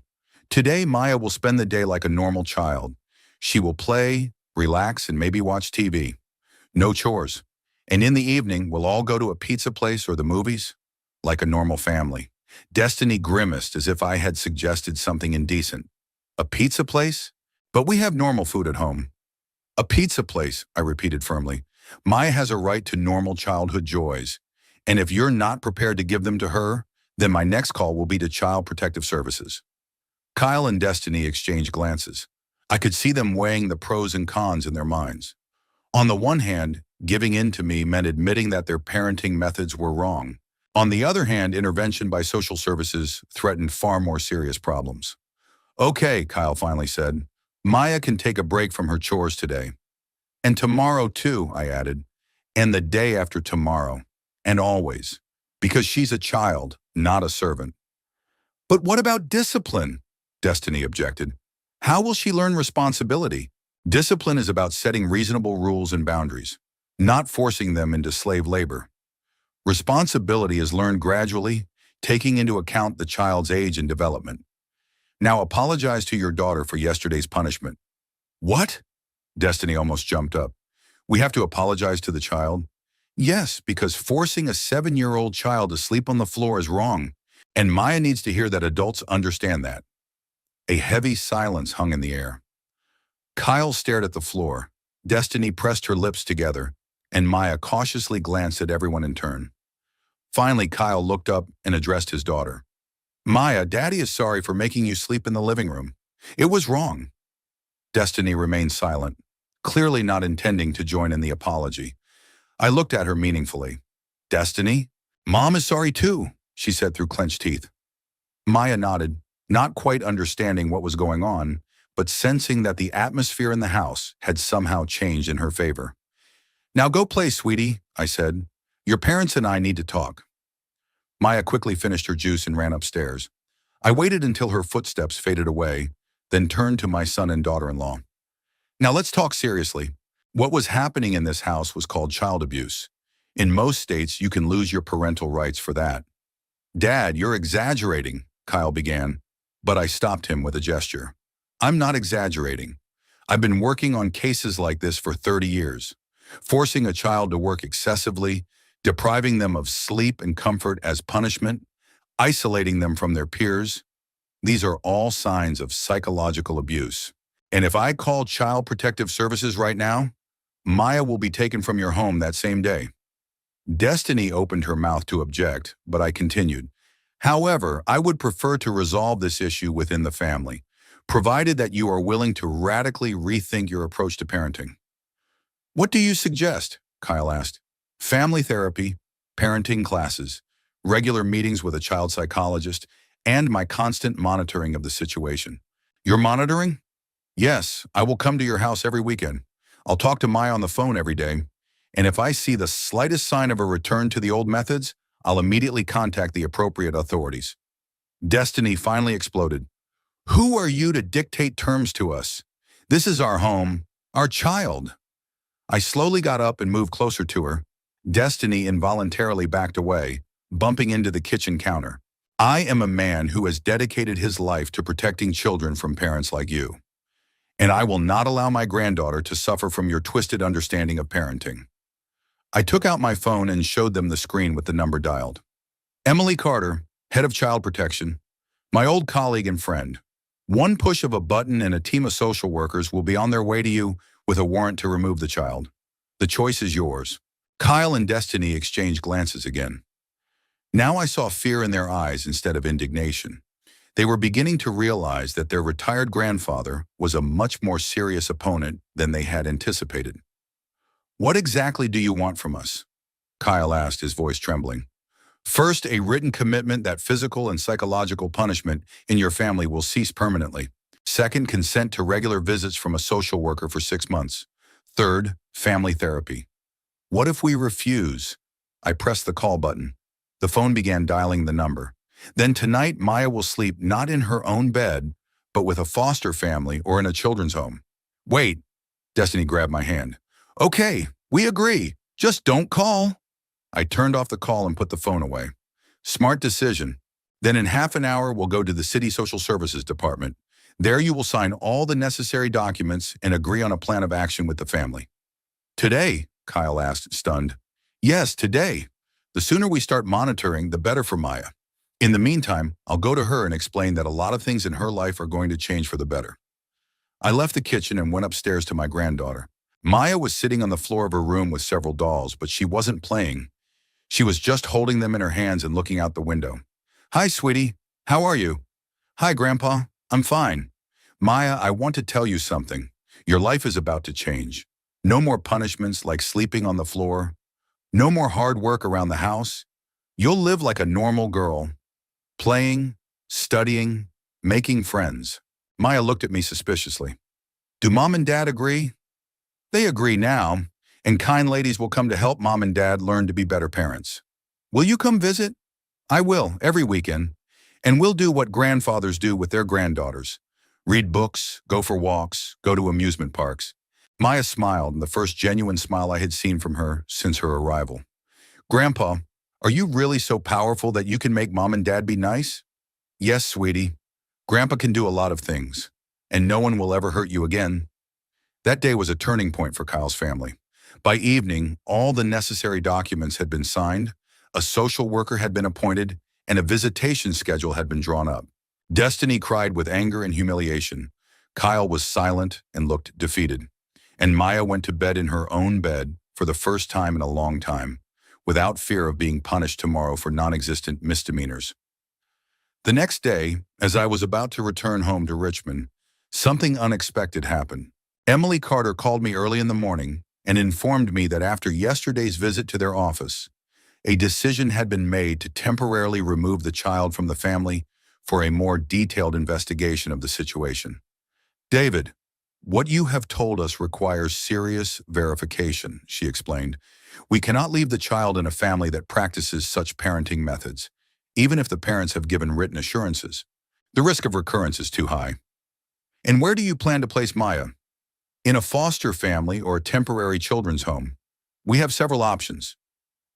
Today, Maya will spend the day like a normal child. She will play, relax, and maybe watch TV. No chores. And in the evening, we'll all go to a pizza place or the movies, like a normal family. Destiny grimaced as if I had suggested something indecent. A pizza place? But we have normal food at home. A pizza place, I repeated firmly. Maya has a right to normal childhood joys. And if you're not prepared to give them to her, then my next call will be to Child Protective Services. Kyle and Destiny exchanged glances. I could see them weighing the pros and cons in their minds. On the one hand, giving in to me meant admitting that their parenting methods were wrong. On the other hand, intervention by social services threatened far more serious problems. Okay, Kyle finally said. Maya can take a break from her chores today. And tomorrow too, I added. And the day after tomorrow. And always. Because she's a child, not a servant. But what about discipline? Destiny objected. How will she learn responsibility? Discipline is about setting reasonable rules and boundaries, not forcing them into slave labor. Responsibility is learned gradually, taking into account the child's age and development. Now apologize to your daughter for yesterday's punishment. What? Destiny almost jumped up. We have to apologize to the child? Yes, because forcing a 7-year-old child to sleep on the floor is wrong, and Maya needs to hear that adults understand that. A heavy silence hung in the air. Kyle stared at the floor. Destiny pressed her lips together, and Maya cautiously glanced at everyone in turn. Finally, Kyle looked up and addressed his daughter. Maya, Daddy is sorry for making you sleep in the living room. It was wrong. Destiny remained silent, clearly not intending to join in the apology. I looked at her meaningfully. Destiny? Mom is sorry too, she said through clenched teeth. Maya nodded, not quite understanding what was going on, but sensing that the atmosphere in the house had somehow changed in her favor. Now go play, sweetie, I said. Your parents and I need to talk. Maya quickly finished her juice and ran upstairs. I waited until her footsteps faded away, then turned to my son and daughter-in-law. Now let's talk seriously. What was happening in this house was called child abuse. In most states, you can lose your parental rights for that. Dad, you're exaggerating, Kyle began, but I stopped him with a gesture. I'm not exaggerating. I've been working on cases like this for 30 years. Forcing a child to work excessively, depriving them of sleep and comfort as punishment, isolating them from their peers. These are all signs of psychological abuse. And if I call Child Protective Services right now, Maya will be taken from your home that same day. Destiny opened her mouth to object, but I continued. However, I would prefer to resolve this issue within the family, provided that you are willing to radically rethink your approach to parenting. What do you suggest? Kyle asked. Family therapy, parenting classes, regular meetings with a child psychologist, and my constant monitoring of the situation. You're monitoring? Yes, I will come to your house every weekend. I'll talk to Maya on the phone every day, and if I see the slightest sign of a return to the old methods, I'll immediately contact the appropriate authorities. Destiny finally exploded. Who are you to dictate terms to us? This is our home, our child. I slowly got up and moved closer to her. Destiny involuntarily backed away, bumping into the kitchen counter. I am a man who has dedicated his life to protecting children from parents like you, and I will not allow my granddaughter to suffer from your twisted understanding of parenting. I took out my phone and showed them the screen with the number dialed. Emily Carter, head of child protection, my old colleague and friend. One push of a button and a team of social workers will be on their way to you with a warrant to remove the child. The choice is yours. Kyle and Destiny exchanged glances again. Now I saw fear in their eyes instead of indignation. They were beginning to realize that their retired grandfather was a much more serious opponent than they had anticipated. What exactly do you want from us? Kyle asked, his voice trembling. First, a written commitment that physical and psychological punishment in your family will cease permanently. Second, consent to regular visits from a social worker for 6 months. Third, family therapy. What if we refuse? I pressed the call button. The phone began dialing the number. Then tonight, Maya will sleep not in her own bed, but with a foster family or in a children's home. Wait, Destiny grabbed my hand. Okay, we agree. Just don't call. I turned off the call and put the phone away. Smart decision. Then in half an hour, we'll go to the city social services department. There you will sign all the necessary documents and agree on a plan of action with the family. Today? Kyle asked, stunned. Yes, today. The sooner we start monitoring, the better for Maya. In the meantime, I'll go to her and explain that a lot of things in her life are going to change for the better. I left the kitchen and went upstairs to my granddaughter. Maya was sitting on the floor of her room with several dolls, but she wasn't playing. She was just holding them in her hands and looking out the window. Hi, sweetie. How are you? Hi, Grandpa. I'm fine. Maya, I want to tell you something. Your life is about to change. No more punishments like sleeping on the floor. No more hard work around the house. You'll live like a normal girl. Playing, studying, making friends. Maya looked at me suspiciously. Do Mom and Dad agree? They agree now, and kind ladies will come to help Mom and Dad learn to be better parents. Will you come visit? I will, every weekend. And we'll do what grandfathers do with their granddaughters. Read books, go for walks, go to amusement parks. Maya smiled, the first genuine smile I had seen from her since her arrival. Grandpa, are you really so powerful that you can make Mom and Dad be nice? Yes, sweetie. Grandpa can do a lot of things, and no one will ever hurt you again. That day was a turning point for Kyle's family. By evening, all the necessary documents had been signed, a social worker had been appointed, and a visitation schedule had been drawn up. Destiny cried with anger and humiliation. Kyle was silent and looked defeated. And Maya went to bed in her own bed for the first time in a long time, without fear of being punished tomorrow for non-existent misdemeanors. The next day, as I was about to return home to Richmond, something unexpected happened. Emily Carter called me early in the morning and informed me that after yesterday's visit to their office, a decision had been made to temporarily remove the child from the family for a more detailed investigation of the situation. David, what you have told us requires serious verification, she explained. We cannot leave the child in a family that practices such parenting methods, even if the parents have given written assurances. The risk of recurrence is too high. And where do you plan to place Maya? In a foster family or a temporary children's home. We have several options.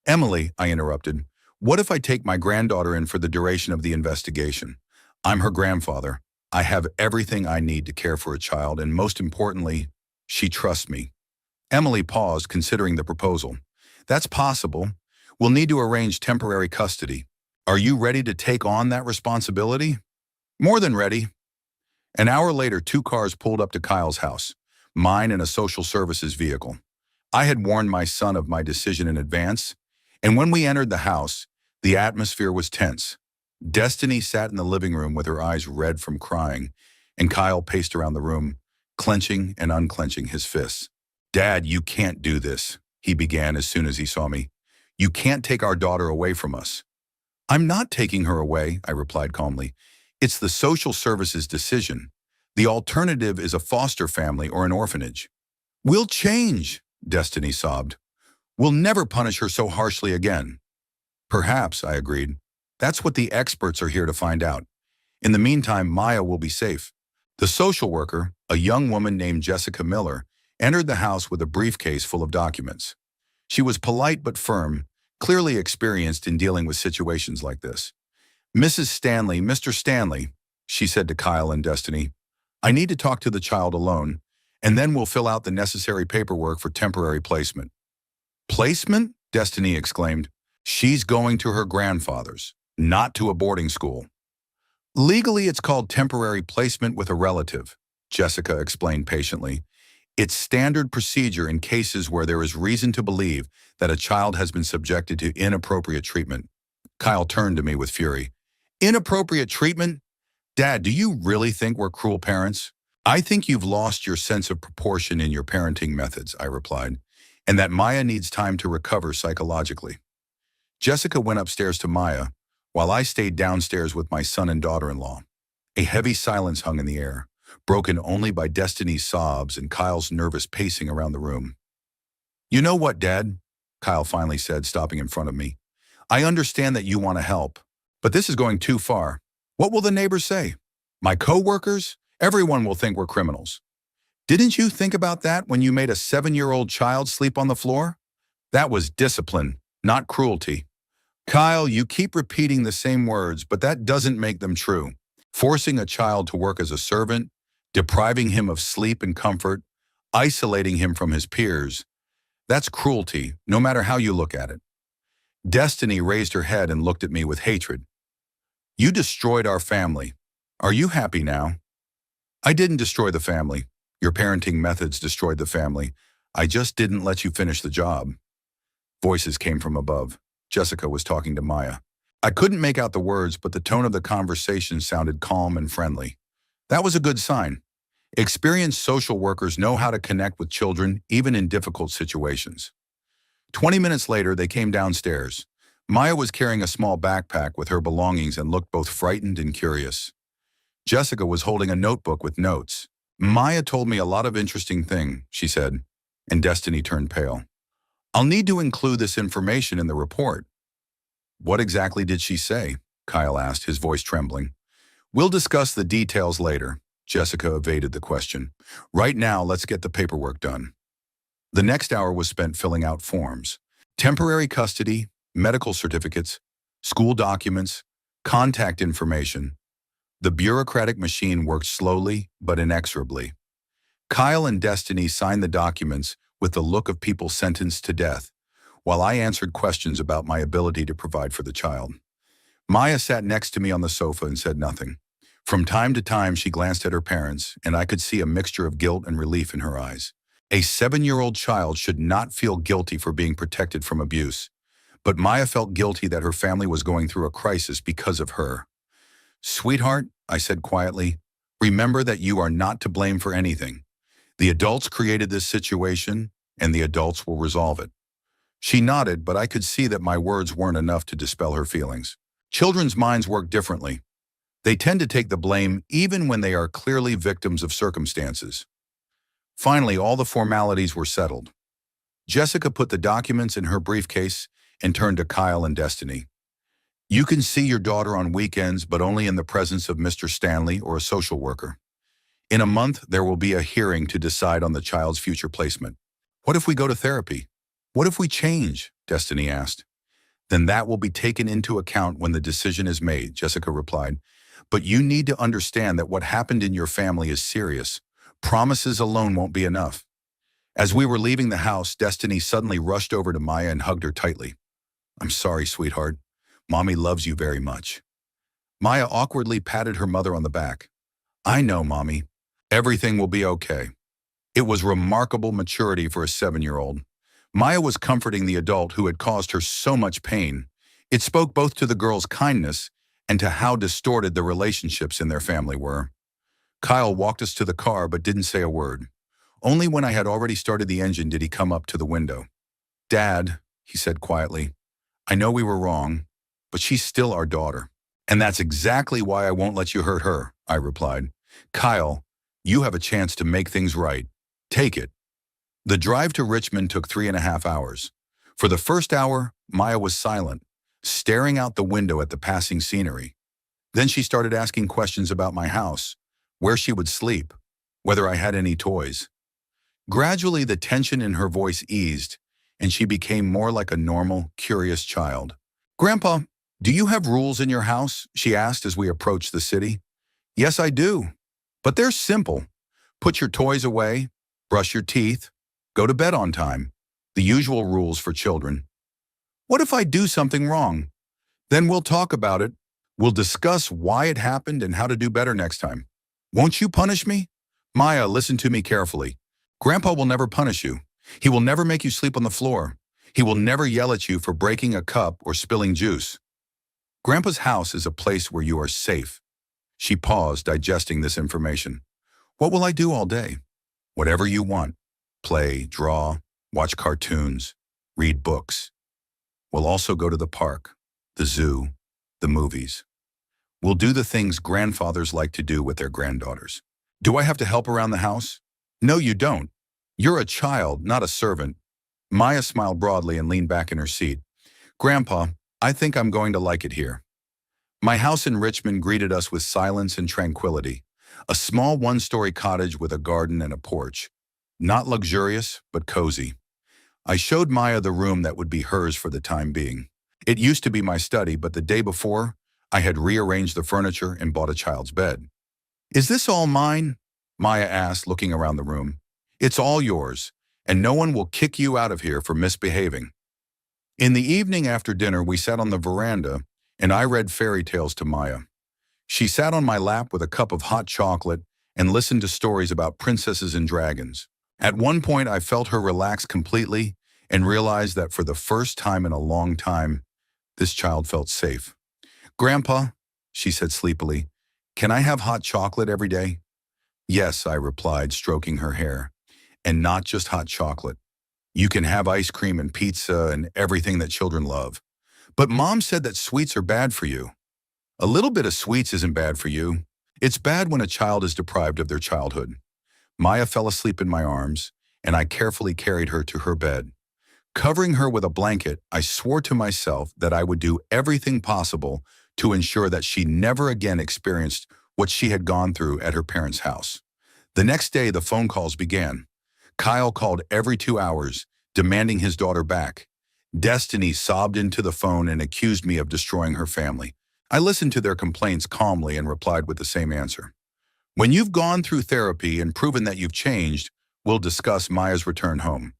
Emily, I interrupted, what if I take my granddaughter in for the duration of the investigation? I'm her grandfather. I have everything I need to care for a child, and most importantly, she trusts me. Emily paused, considering the proposal. That's possible. We'll need to arrange temporary custody. Are you ready to take on that responsibility? More than ready. An hour later, 2 cars pulled up to Kyle's house, mine and a social services vehicle. I had warned my son of my decision in advance, and when we entered the house, the atmosphere was tense. Destiny sat in the living room with her eyes red from crying, and Kyle paced around the room, clenching and unclenching his fists. Dad, you can't do this, he began as soon as he saw me. You can't take our daughter away from us. I'm not taking her away, I replied calmly. It's the social services decision. The alternative is a foster family or an orphanage. We'll change, Destiny sobbed. We'll never punish her so harshly again. Perhaps, I agreed. That's what the experts are here to find out. In the meantime, Maya will be safe. The social worker, a young woman named Jessica Miller, entered the house with a briefcase full of documents. She was polite but firm, clearly experienced in dealing with situations like this. Mrs. Stanley, Mr. Stanley, she said to Kyle and Destiny, I need to talk to the child alone, and then we'll fill out the necessary paperwork for temporary placement. Placement? Destiny exclaimed. She's going to her grandfather's, not to a boarding school. Legally, it's called temporary placement with a relative, Jessica explained patiently. It's standard procedure in cases where there is reason to believe that a child has been subjected to inappropriate treatment. Kyle turned to me with fury. Inappropriate treatment? Dad, do you really think we're cruel parents? I think you've lost your sense of proportion in your parenting methods, I replied, and that Maya needs time to recover psychologically. Jessica went upstairs to Maya, while I stayed downstairs with my son and daughter-in-law. A heavy silence hung in the air, broken only by Destiny's sobs and Kyle's nervous pacing around the room. You know what, Dad? Kyle finally said, stopping in front of me. I understand that you want to help, but this is going too far. What will the neighbors say? My co-workers? Everyone will think we're criminals. Didn't you think about that when you made a 7-year-old child sleep on the floor? That was discipline, not cruelty. Kyle, you keep repeating the same words, but that doesn't make them true. Forcing a child to work as a servant, depriving him of sleep and comfort, isolating him from his peers, that's cruelty, no matter how you look at it. Destiny raised her head and looked at me with hatred. You destroyed our family. Are you happy now? I didn't destroy the family. Your parenting methods destroyed the family. I just didn't let you finish the job. Voices came from above. Jessica was talking to Maya. I couldn't make out the words, but the tone of the conversation sounded calm and friendly. That was a good sign. Experienced social workers know how to connect with children, even in difficult situations. 20 minutes later, they came downstairs. Maya was carrying a small backpack with her belongings and looked both frightened and curious. Jessica was holding a notebook with notes. Maya told me a lot of interesting things, she said, and Destiny turned pale. I'll need to include this information in the report. What exactly did she say? Kyle asked, his voice trembling. We'll discuss the details later. Jessica evaded the question. Right now, let's get the paperwork done. The next hour was spent filling out forms. Temporary custody, medical certificates, school documents, contact information. The bureaucratic machine worked slowly but inexorably. Kyle and Destiny signed the documents with the look of people sentenced to death, while I answered questions about my ability to provide for the child. Maya sat next to me on the sofa and said nothing. From time to time, she glanced at her parents, and I could see a mixture of guilt and relief in her eyes. A 7-year-old child should not feel guilty for being protected from abuse, but Maya felt guilty that her family was going through a crisis because of her. Sweetheart, I said quietly, remember that you are not to blame for anything. The adults created this situation, and the adults will resolve it. She nodded, but I could see that my words weren't enough to dispel her feelings. Children's minds work differently. They tend to take the blame even when they are clearly victims of circumstances. Finally, all the formalities were settled. Jessica put the documents in her briefcase and turned to Kyle and Destiny. You can see your daughter on weekends, but only in the presence of Mr. Stanley or a social worker. In a month, there will be a hearing to decide on the child's future placement. What if we go to therapy? What if we change? Destiny asked. Then that will be taken into account when the decision is made, Jessica replied. But you need to understand that what happened in your family is serious. Promises alone won't be enough. As we were leaving the house, Destiny suddenly rushed over to Maya and hugged her tightly. I'm sorry, sweetheart. Mommy loves you very much. Maya awkwardly patted her mother on the back. I know, Mommy. Everything will be okay. It was remarkable maturity for a 7-year-old. Maya was comforting the adult who had caused her so much pain. It spoke both to the girl's kindness and to how distorted the relationships in their family were. Kyle walked us to the car but didn't say a word. Only when I had already started the engine did he come up to the window. Dad, he said quietly, I know we were wrong, but she's still our daughter. And that's exactly why I won't let you hurt her, I replied. Kyle, you have a chance to make things right. Take it. The drive to Richmond took 3.5 hours. For the first hour, Maya was silent, staring out the window at the passing scenery. Then she started asking questions about my house, where she would sleep, whether I had any toys. Gradually, the tension in her voice eased, and she became more like a normal, curious child. Grandpa, Do you have rules in your house? She asked as we approached the city. Yes, I do. But they're simple. Put your toys away, brush your teeth, go to bed on time. The usual rules for children. What if I do something wrong? Then we'll talk about it. We'll discuss why it happened and how to do better next time. Won't you punish me? Maya, listen to me carefully. Grandpa will never punish you. He will never make you sleep on the floor. He will never yell at you for breaking a cup or spilling juice. Grandpa's house is a place where you are safe. She paused, digesting this information. What will I do all day? Whatever you want. Play, draw, watch cartoons, read books. We'll also go to the park, the zoo, the movies. We'll do the things grandfathers like to do with their granddaughters. Do I have to help around the house? No, you don't. You're a child, not a servant. Maya smiled broadly and leaned back in her seat. Grandpa, I think I'm going to like it here. My house in Richmond greeted us with silence and tranquility. A small one-story cottage with a garden and a porch. Not luxurious, but cozy. I showed Maya the room that would be hers for the time being. It used to be my study, but the day before, I had rearranged the furniture and bought a child's bed. Is this all mine? Maya asked, looking around the room. It's all yours, and no one will kick you out of here for misbehaving. In the evening after dinner, we sat on the veranda, and I read fairy tales to Maya. She sat on my lap with a cup of hot chocolate and listened to stories about princesses and dragons. At one point, I felt her relax completely and realized that for the first time in a long time, this child felt safe. Grandpa, she said sleepily, can I have hot chocolate every day? Yes, I replied, stroking her hair. And not just hot chocolate. You can have ice cream and pizza and everything that children love. But Mom said that sweets are bad for you. A little bit of sweets isn't bad for you. It's bad when a child is deprived of their childhood. Maya fell asleep in my arms, and I carefully carried her to her bed. Covering her with a blanket, I swore to myself that I would do everything possible to ensure that she never again experienced what she had gone through at her parents' house. The next day, the phone calls began. Kyle called every 2 hours, demanding his daughter back. Destiny sobbed into the phone and accused me of destroying her family. I listened to their complaints calmly and replied with the same answer. When you've gone through therapy and proven that you've changed, we'll discuss Maya's return home.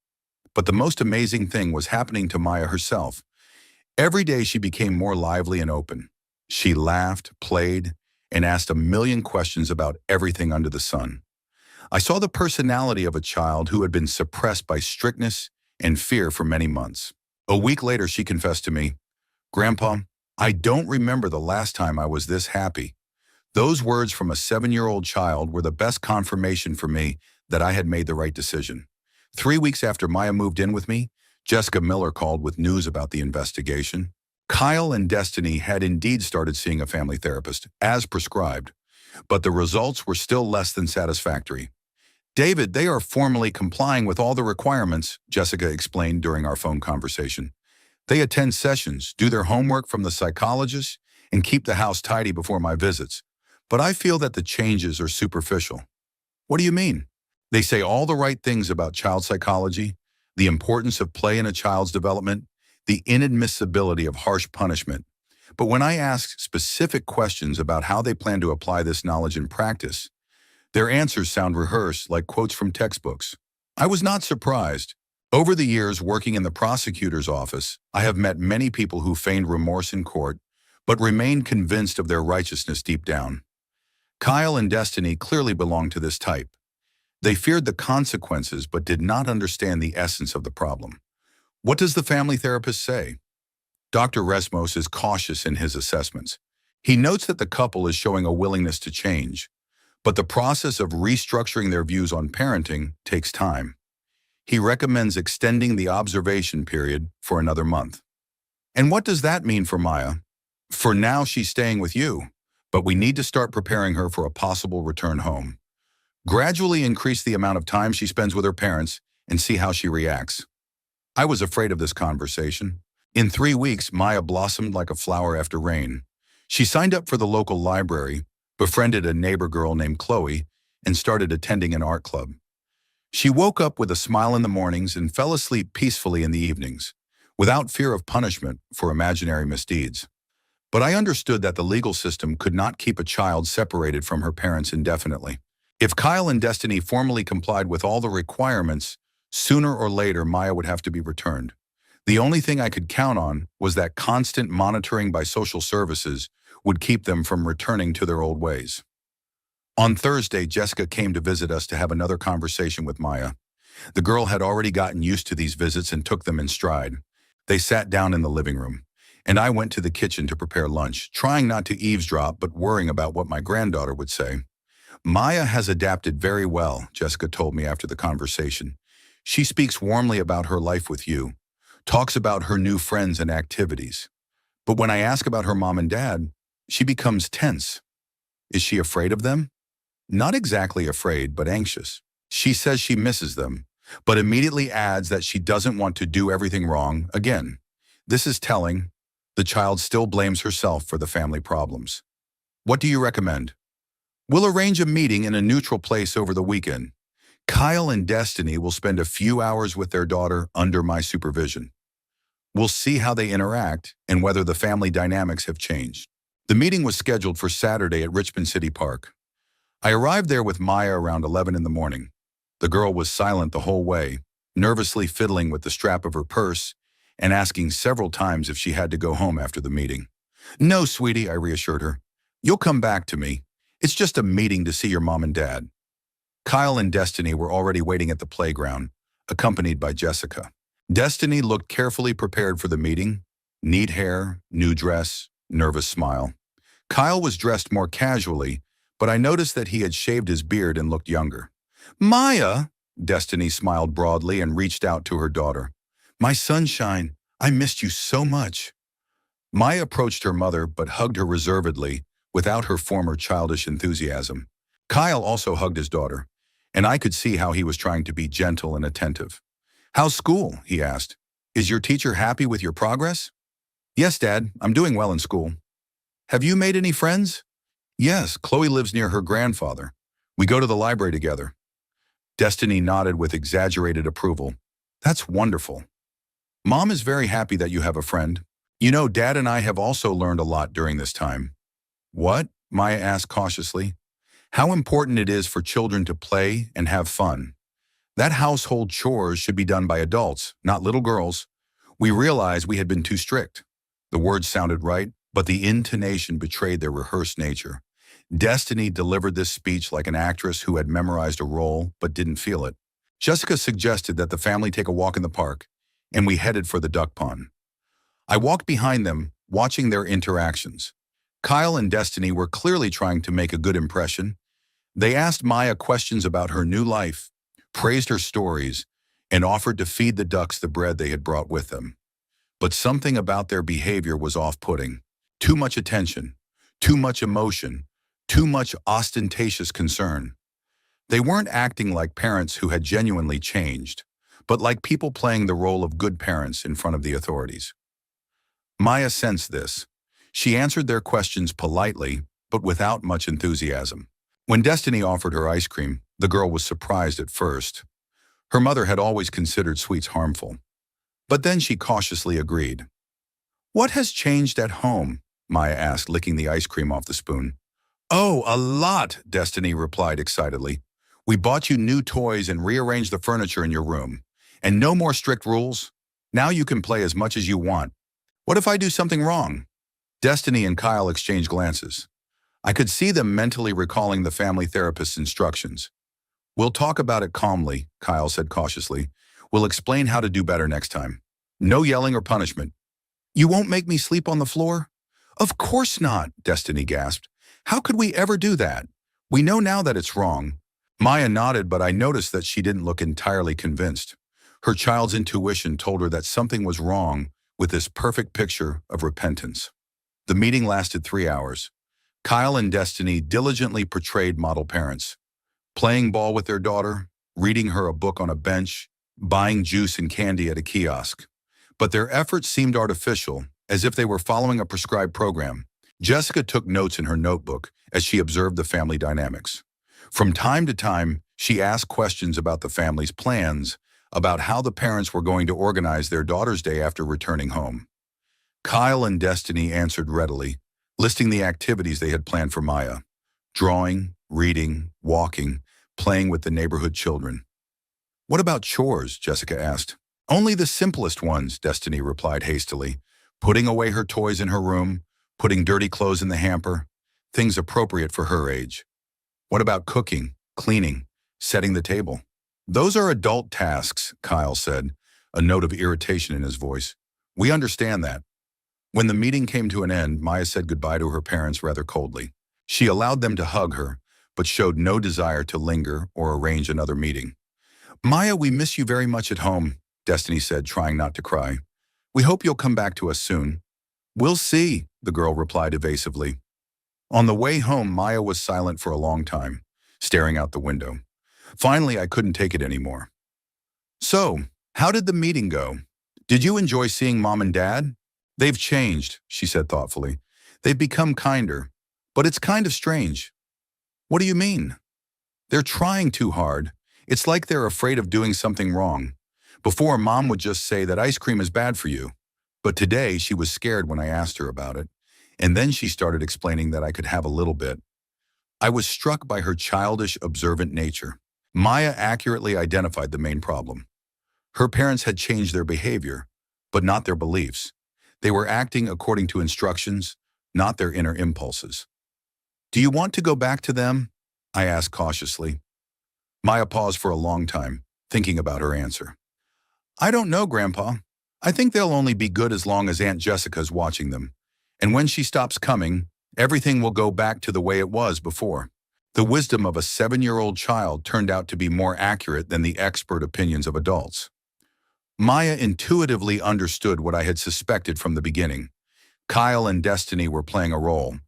But the most amazing thing was happening to Maya herself. Every day she became more lively and open. She laughed, played, and asked a million questions about everything under the sun. I saw the personality of a child who had been suppressed by strictness and fear for many months. A week later, she confessed to me, Grandpa, I don't remember the last time I was this happy. Those words from a 7-year-old child were the best confirmation for me that I had made the right decision. 3 weeks after Maya moved in with me, Jessica Miller called with news about the investigation. Kyle and Destiny had indeed started seeing a family therapist, as prescribed, but the results were still less than satisfactory. David, they are formally complying with all the requirements, Jessica explained during our phone conversation. They attend sessions, do their homework from the psychologist, and keep the house tidy before my visits. But I feel that the changes are superficial. What do you mean? They say all the right things about child psychology, the importance of play in a child's development, the inadmissibility of harsh punishment. But when I ask specific questions about how they plan to apply this knowledge in practice, their answers sound rehearsed like quotes from textbooks. I was not surprised. Over the years working in the prosecutor's office, I have met many people who feigned remorse in court, but remained convinced of their righteousness deep down. Kyle and Destiny clearly belonged to this type. They feared the consequences but did not understand the essence of the problem. What does the family therapist say? Dr. Resmos is cautious in his assessments. He notes that the couple is showing a willingness to change, but the process of restructuring their views on parenting takes time. He recommends extending the observation period for another month. And what does that mean for Maya? For now, she's staying with you, but we need to start preparing her for a possible return home. Gradually increase the amount of time she spends with her parents and see how she reacts. I was afraid of this conversation. In 3 weeks, Maya blossomed like a flower after rain. She signed up for the local library, befriended a neighbor girl named Chloe, and started attending an art club. She woke up with a smile in the mornings and fell asleep peacefully in the evenings, without fear of punishment for imaginary misdeeds. But I understood that the legal system could not keep a child separated from her parents indefinitely. If Kyle and Destiny formally complied with all the requirements, sooner or later Maya would have to be returned. The only thing I could count on was that constant monitoring by social services would keep them from returning to their old ways. On Thursday, Jessica came to visit us to have another conversation with Maya. The girl had already gotten used to these visits and took them in stride. They sat down in the living room, and I went to the kitchen to prepare lunch, trying not to eavesdrop but worrying about what my granddaughter would say. Maya has adapted very well, Jessica told me after the conversation. She speaks warmly about her life with you, talks about her new friends and activities. But when I ask about her mom and dad, she becomes tense. Is she afraid of them? Not exactly afraid, but anxious. She says she misses them, but immediately adds that she doesn't want to do everything wrong again. This is telling. The child still blames herself for the family problems. What do you recommend? We'll arrange a meeting in a neutral place over the weekend. Kyle and Destiny will spend a few hours with their daughter under my supervision. We'll see how they interact and whether the family dynamics have changed. The meeting was scheduled for Saturday at Richmond City Park. I arrived there with Maya around 11 in the morning. The girl was silent the whole way, nervously fiddling with the strap of her purse and asking several times if she had to go home after the meeting. No, sweetie, I reassured her. You'll come back to me. It's just a meeting to see your mom and dad. Kyle and Destiny were already waiting at the playground, accompanied by Jessica. Destiny looked carefully prepared for the meeting. Neat hair, new dress, nervous smile. Kyle was dressed more casually, but I noticed that he had shaved his beard and looked younger. Maya, Destiny smiled broadly and reached out to her daughter. My sunshine, I missed you so much. Maya approached her mother but hugged her reservedly, without her former childish enthusiasm. Kyle also hugged his daughter, and I could see how he was trying to be gentle and attentive. How's school? He asked. Is your teacher happy with your progress? Yes, Dad, I'm doing well in school. Have you made any friends? Yes, Chloe lives near her grandfather. We go to the library together. Destiny nodded with exaggerated approval. That's wonderful. Mom is very happy that you have a friend. You know, Dad and I have also learned a lot during this time. What? Maya asked cautiously. How important it is for children to play and have fun. That household chores should be done by adults, not little girls. We realized we had been too strict. The words sounded right, but the intonation betrayed their rehearsed nature. Destiny delivered this speech like an actress who had memorized a role but didn't feel it. Jessica suggested that the family take a walk in the park, and we headed for the duck pond. I walked behind them, watching their interactions. Kyle and Destiny were clearly trying to make a good impression. They asked Maya questions about her new life, praised her stories, and offered to feed the ducks the bread they had brought with them. But something about their behavior was off-putting. Too much attention, too much emotion, too much ostentatious concern. They weren't acting like parents who had genuinely changed, but like people playing the role of good parents in front of the authorities. Maya sensed this. She answered their questions politely, but without much enthusiasm. When Destiny offered her ice cream, the girl was surprised at first. Her mother had always considered sweets harmful. But then she cautiously agreed. What has changed at home? Maya asked, licking the ice cream off the spoon. Oh, a lot, Destiny replied excitedly. We bought you new toys and rearranged the furniture in your room. And no more strict rules. Now you can play as much as you want. What if I do something wrong? Destiny and Kyle exchanged glances. I could see them mentally recalling the family therapist's instructions. We'll talk about it calmly, Kyle said cautiously. We'll explain how to do better next time. No yelling or punishment. You won't make me sleep on the floor? Of course not, Destiny gasped. How could we ever do that? We know now that it's wrong. Maya nodded, but I noticed that she didn't look entirely convinced. Her child's intuition told her that something was wrong with this perfect picture of repentance. The meeting lasted 3 hours. Kyle and Destiny diligently portrayed model parents, playing ball with their daughter, reading her a book on a bench, buying juice and candy at a kiosk. But their efforts seemed artificial, as if they were following a prescribed program. Jessica took notes in her notebook as she observed the family dynamics. From time to time, she asked questions about the family's plans, about how the parents were going to organize their daughter's day after returning home. Kyle and Destiny answered readily, listing the activities they had planned for Maya: drawing, reading, walking, playing with the neighborhood children. What about chores? Jessica asked. Only the simplest ones, Destiny replied hastily. Putting away her toys in her room, putting dirty clothes in the hamper, things appropriate for her age. What about cooking, cleaning, setting the table? Those are adult tasks, Kyle said, a note of irritation in his voice. We understand that. When the meeting came to an end, Maya said goodbye to her parents rather coldly. She allowed them to hug her, but showed no desire to linger or arrange another meeting. Maya, we miss you very much at home, Destiny said, trying not to cry. We hope you'll come back to us soon. We'll see, the girl replied evasively. On the way home, Maya was silent for a long time, staring out the window. Finally, I couldn't take it anymore. So, how did the meeting go? Did you enjoy seeing Mom and Dad? They've changed, she said thoughtfully. They've become kinder, but it's kind of strange. What do you mean? They're trying too hard. It's like they're afraid of doing something wrong. Before, Mom would just say that ice cream is bad for you. But today, she was scared when I asked her about it. And then she started explaining that I could have a little bit. I was struck by her childish, observant nature. Maya accurately identified the main problem. Her parents had changed their behavior, but not their beliefs. They were acting according to instructions, not their inner impulses. Do you want to go back to them? I asked cautiously. Maya paused for a long time, thinking about her answer. I don't know, Grandpa. I think they'll only be good as long as Aunt Jessica's watching them. And when she stops coming, everything will go back to the way it was before. The wisdom of a 7-year-old child turned out to be more accurate than the expert opinions of adults. Maya intuitively understood what I had suspected from the beginning. Kyle and Destiny were playing a role,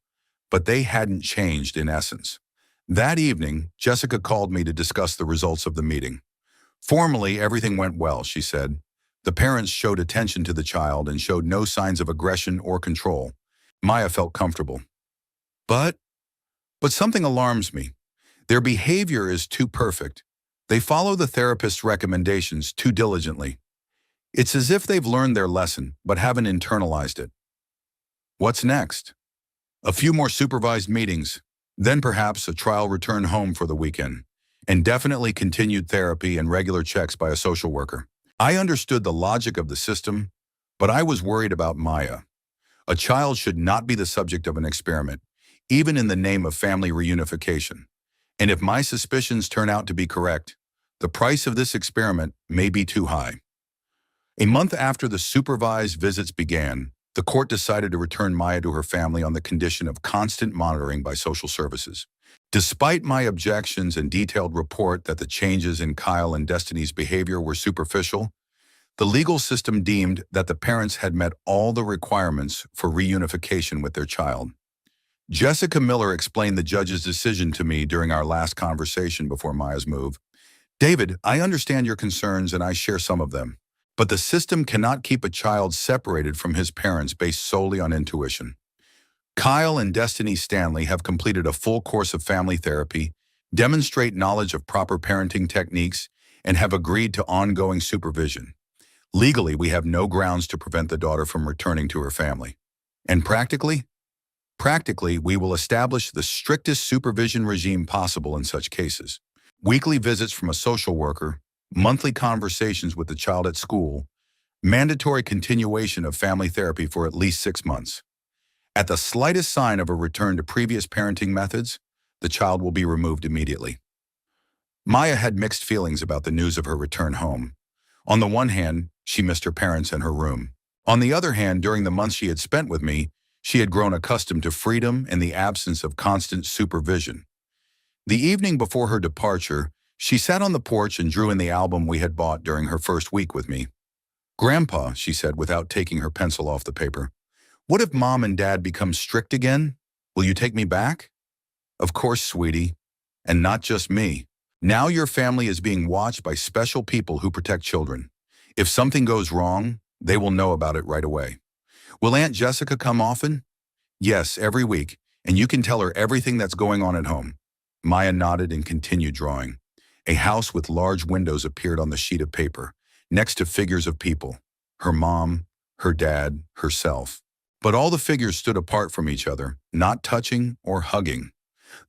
but they hadn't changed in essence. That evening, Jessica called me to discuss the results of the meeting. Formally, everything went well, she said. The parents showed attention to the child and showed no signs of aggression or control. Maya felt comfortable. But something alarms me. Their behavior is too perfect. They follow the therapist's recommendations too diligently. It's as if they've learned their lesson, but haven't internalized it. What's next? A few more supervised meetings, then perhaps a trial return home for the weekend, and definitely continued therapy and regular checks by a social worker. I understood the logic of the system, but I was worried about Maya. A child should not be the subject of an experiment, even in the name of family reunification. And if my suspicions turn out to be correct, the price of this experiment may be too high. A month after the supervised visits began, the court decided to return Maya to her family on the condition of constant monitoring by social services. Despite my objections and detailed report that the changes in Kyle and Destiny's behavior were superficial, the legal system deemed that the parents had met all the requirements for reunification with their child. Jessica Miller explained the judge's decision to me during our last conversation before Maya's move. David, I understand your concerns and I share some of them. But the system cannot keep a child separated from his parents based solely on intuition. Kyle and Destiny Stanley have completed a full course of family therapy, demonstrate knowledge of proper parenting techniques, and have agreed to ongoing supervision. Legally, we have no grounds to prevent the daughter from returning to her family. And practically, we will establish the strictest supervision regime possible in such cases. Weekly visits from a social worker, monthly conversations with the child at school, mandatory continuation of family therapy for at least 6 months. At the slightest sign of a return to previous parenting methods, the child will be removed immediately. Maya had mixed feelings about the news of her return home. On the one hand, she missed her parents and her room. On the other hand, during the months she had spent with me, she had grown accustomed to freedom and the absence of constant supervision. The evening before her departure, she sat on the porch and drew in the album we had bought during her first week with me. Grandpa, she said without taking her pencil off the paper, what if Mom and Dad become strict again? Will you take me back? Of course, sweetie. And not just me. Now your family is being watched by special people who protect children. If something goes wrong, they will know about it right away. Will Aunt Jessica come often? Yes, every week, and you can tell her everything that's going on at home. Maya nodded and continued drawing. A house with large windows appeared on the sheet of paper, next to figures of people. Her mom, her dad, herself. But all the figures stood apart from each other, not touching or hugging.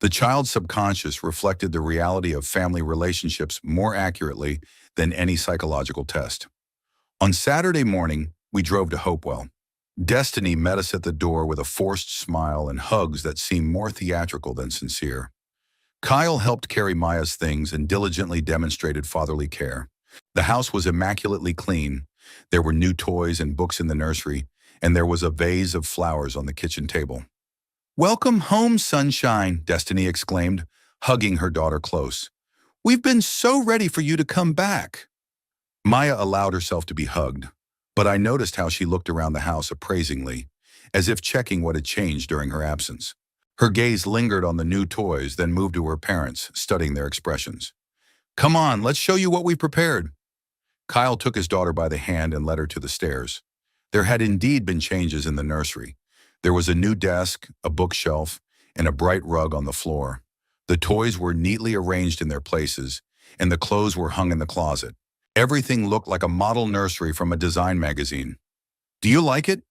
The child's subconscious reflected the reality of family relationships more accurately than any psychological test. On Saturday morning, we drove to Hopewell. Destiny met us at the door with a forced smile and hugs that seemed more theatrical than sincere. Kyle helped carry Maya's things and diligently demonstrated fatherly care. The house was immaculately clean. There were new toys and books in the nursery, and there was a vase of flowers on the kitchen table. "Welcome home, sunshine," Destiny exclaimed, hugging her daughter close. "We've been so ready for you to come back." Maya allowed herself to be hugged, but I noticed how she looked around the house appraisingly, as if checking what had changed during her absence. Her gaze lingered on the new toys, then moved to her parents, studying their expressions. "Come on, let's show you what we prepared." Kyle took his daughter by the hand and led her to the stairs. There had indeed been changes in the nursery. There was a new desk, a bookshelf, and a bright rug on the floor. The toys were neatly arranged in their places, and the clothes were hung in the closet. Everything looked like a model nursery from a design magazine. "Do you like it?"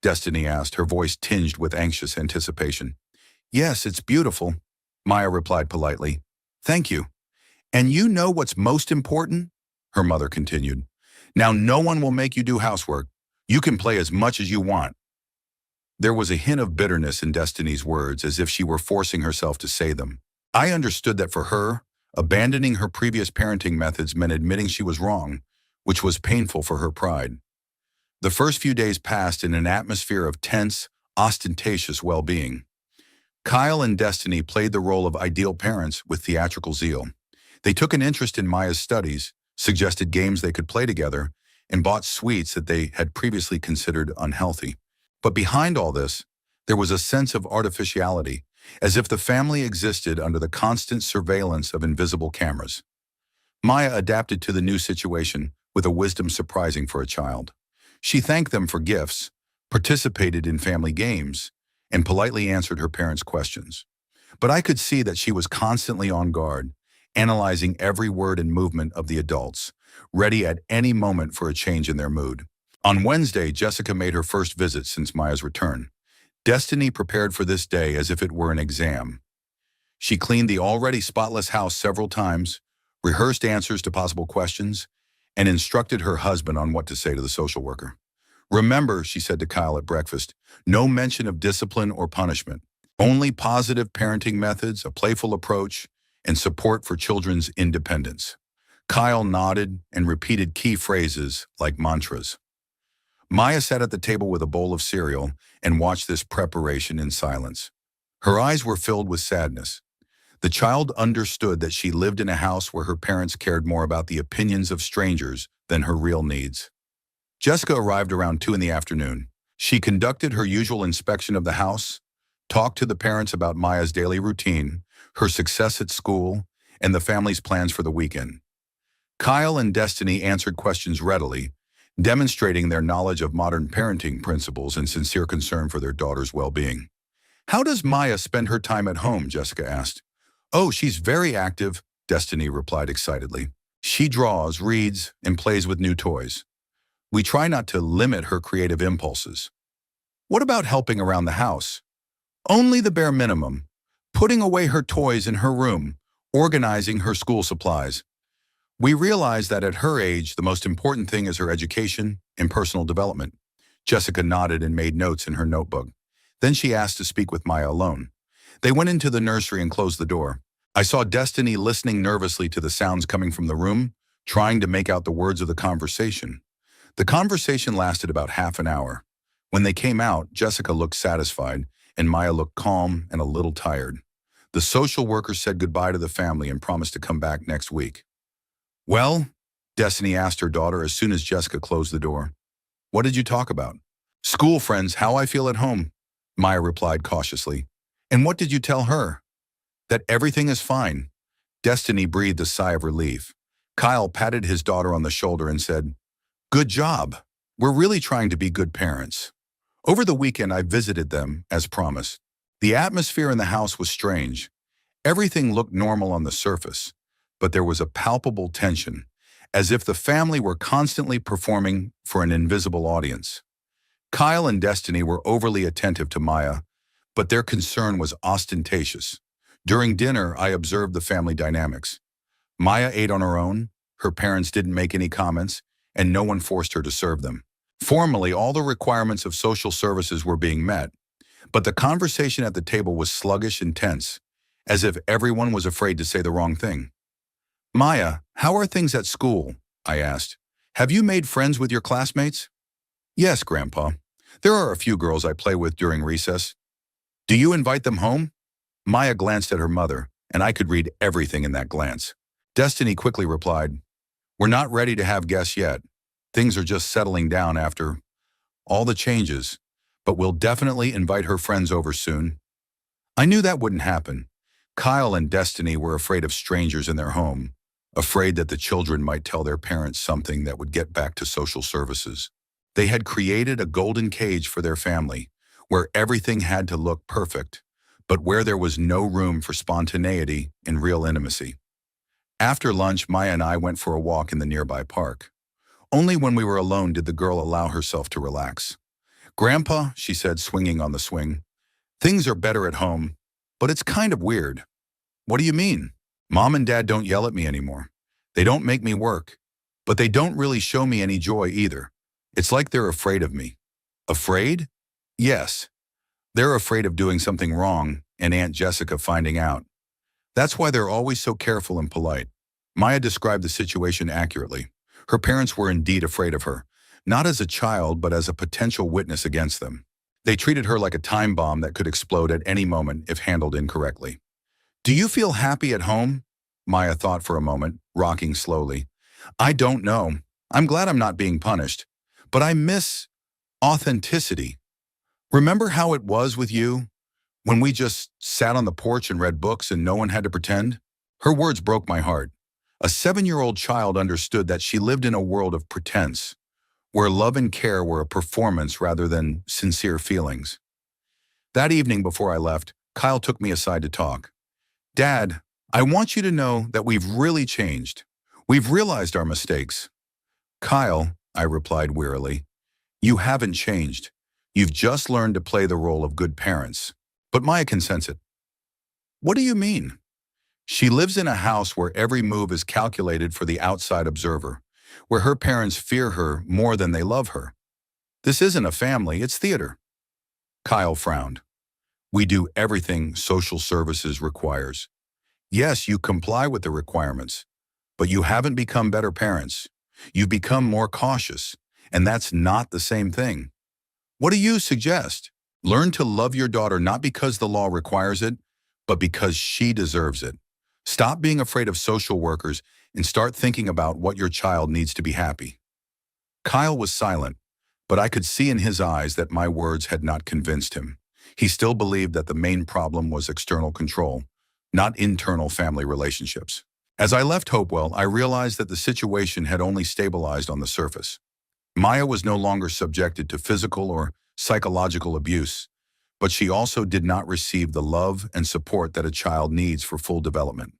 Destiny asked, her voice tinged with anxious anticipation. "Yes, it's beautiful," Maya replied politely. "Thank you. And you know what's most important?" her mother continued. "Now no one will make you do housework. You can play as much as you want." There was a hint of bitterness in Destiny's words, as if she were forcing herself to say them. I understood that for her, abandoning her previous parenting methods meant admitting she was wrong, which was painful for her pride. The first few days passed in an atmosphere of tense, ostentatious well-being. Kyle and Destiny played the role of ideal parents with theatrical zeal. They took an interest in Maya's studies, suggested games they could play together, and bought sweets that they had previously considered unhealthy. But behind all this, there was a sense of artificiality, as if the family existed under the constant surveillance of invisible cameras. Maya adapted to the new situation with a wisdom surprising for a child. She thanked them for gifts, participated in family games, and politely answered her parents' questions. But I could see that she was constantly on guard, analyzing every word and movement of the adults, ready at any moment for a change in their mood. On Wednesday, Jessica made her first visit since Maya's return. Destiny prepared for this day as if it were an exam. She cleaned the already spotless house several times, rehearsed answers to possible questions, and instructed her husband on what to say to the social worker. "Remember," she said to Kyle at breakfast, "no mention of discipline or punishment. Only positive parenting methods, a playful approach, and support for children's independence." Kyle nodded and repeated key phrases like mantras. Maya sat at the table with a bowl of cereal and watched this preparation in silence. Her eyes were filled with sadness. The child understood that she lived in a house where her parents cared more about the opinions of strangers than her real needs. Jessica arrived around 2 in the afternoon. She conducted her usual inspection of the house, talked to the parents about Maya's daily routine, her success at school, and the family's plans for the weekend. Kyle and Destiny answered questions readily, demonstrating their knowledge of modern parenting principles and sincere concern for their daughter's well-being. "How does Maya spend her time at home?" Jessica asked. "Oh, she's very active," Destiny replied excitedly. "She draws, reads, and plays with new toys. We try not to limit her creative impulses." "What about helping around the house?" "Only the bare minimum. Putting away her toys in her room, organizing her school supplies. We realize that at her age, the most important thing is her education and personal development." Jessica nodded and made notes in her notebook. Then she asked to speak with Maya alone. They went into the nursery and closed the door. I saw Destiny listening nervously to the sounds coming from the room, trying to make out the words of the conversation. The conversation lasted about half an hour. When they came out, Jessica looked satisfied, and Maya looked calm and a little tired. The social worker said goodbye to the family and promised to come back next week. "Well," Destiny asked her daughter as soon as Jessica closed the door. "What did you talk about?" "School friends, how I feel at home," Maya replied cautiously. "And what did you tell her?" "That everything is fine." Destiny breathed a sigh of relief. Kyle patted his daughter on the shoulder and said, "Good job. We're really trying to be good parents." Over the weekend, I visited them, as promised. The atmosphere in the house was strange. Everything looked normal on the surface, but there was a palpable tension, as if the family were constantly performing for an invisible audience. Kyle and Destiny were overly attentive to Maya, but their concern was ostentatious. During dinner, I observed the family dynamics. Maya ate on her own, her parents didn't make any comments, and no one forced her to serve them. Formally, all the requirements of social services were being met, but the conversation at the table was sluggish and tense, as if everyone was afraid to say the wrong thing. Maya, how are things at school? I asked. Have you made friends with your classmates? Yes, Grandpa. There are a few girls I play with during recess. Do you invite them home? Maya glanced at her mother, and I could read everything in that glance. Destiny quickly replied, We're not ready to have guests yet. Things are just settling down after all the changes, but we'll definitely invite her friends over soon. I knew that wouldn't happen. Kyle and Destiny were afraid of strangers in their home, afraid that the children might tell their parents something that would get back to social services. They had created a golden cage for their family, where everything had to look perfect, but where there was no room for spontaneity and real intimacy. After lunch, Maya and I went for a walk in the nearby park. Only when we were alone did the girl allow herself to relax. Grandpa, she said, swinging on the swing, things are better at home, but it's kind of weird. What do you mean? Mom and Dad don't yell at me anymore. They don't make me work, but they don't really show me any joy either. It's like they're afraid of me. Afraid? Yes. They're afraid of doing something wrong and Aunt Jessica finding out. That's why they're always so careful and polite. Maya described the situation accurately. Her parents were indeed afraid of her, not as a child, but as a potential witness against them. They treated her like a time bomb that could explode at any moment if handled incorrectly. Do you feel happy at home? Maya thought for a moment, rocking slowly. I don't know. I'm glad I'm not being punished, but I miss authenticity. Remember how it was with you? When we just sat on the porch and read books and no one had to pretend? Her words broke my heart. A 7-year-old child understood that she lived in a world of pretense, where love and care were a performance rather than sincere feelings. That evening before I left, Kyle took me aside to talk. Dad, I want you to know that we've really changed. We've realized our mistakes. Kyle, I replied wearily, you haven't changed. You've just learned to play the role of good parents. But Maya can sense it. What do you mean? She lives in a house where every move is calculated for the outside observer, where her parents fear her more than they love her. This isn't a family, it's theater. Kyle frowned. We do everything social services requires. Yes, you comply with the requirements, but you haven't become better parents. You've become more cautious, and that's not the same thing. What do you suggest? Learn to love your daughter not because the law requires it, but because she deserves it. Stop being afraid of social workers and start thinking about what your child needs to be happy. Kyle was silent, but I could see in his eyes that my words had not convinced him. He still believed that the main problem was external control, not internal family relationships. As I left Hopewell, I realized that the situation had only stabilized on the surface. Maya was no longer subjected to physical or psychological abuse, but she also did not receive the love and support that a child needs for full development.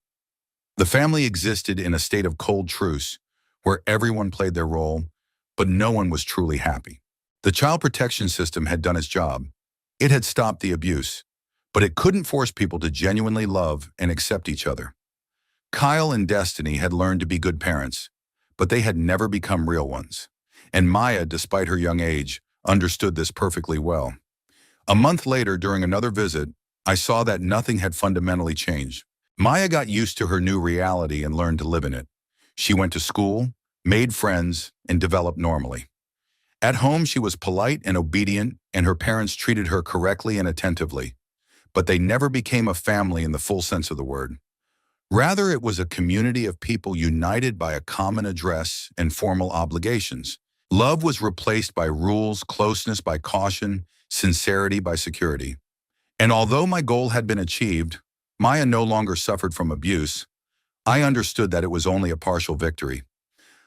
The family existed in a state of cold truce, where everyone played their role, but no one was truly happy. The child protection system had done its job. It had stopped the abuse, but it couldn't force people to genuinely love and accept each other. Kyle and Destiny had learned to be good parents, but they had never become real ones. And Maya, despite her young age, understood this perfectly well. A month later, during another visit, I saw that nothing had fundamentally changed. Maya got used to her new reality and learned to live in it. She went to school, made friends, and developed normally. At home, she was polite and obedient, and her parents treated her correctly and attentively. But they never became a family in the full sense of the word. Rather, it was a community of people united by a common address and formal obligations. Love was replaced by rules, closeness by caution, sincerity by security. And although my goal had been achieved, Maya no longer suffered from abuse. I understood that it was only a partial victory.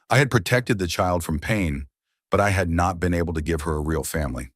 I had protected the child from pain, but I had not been able to give her a real family.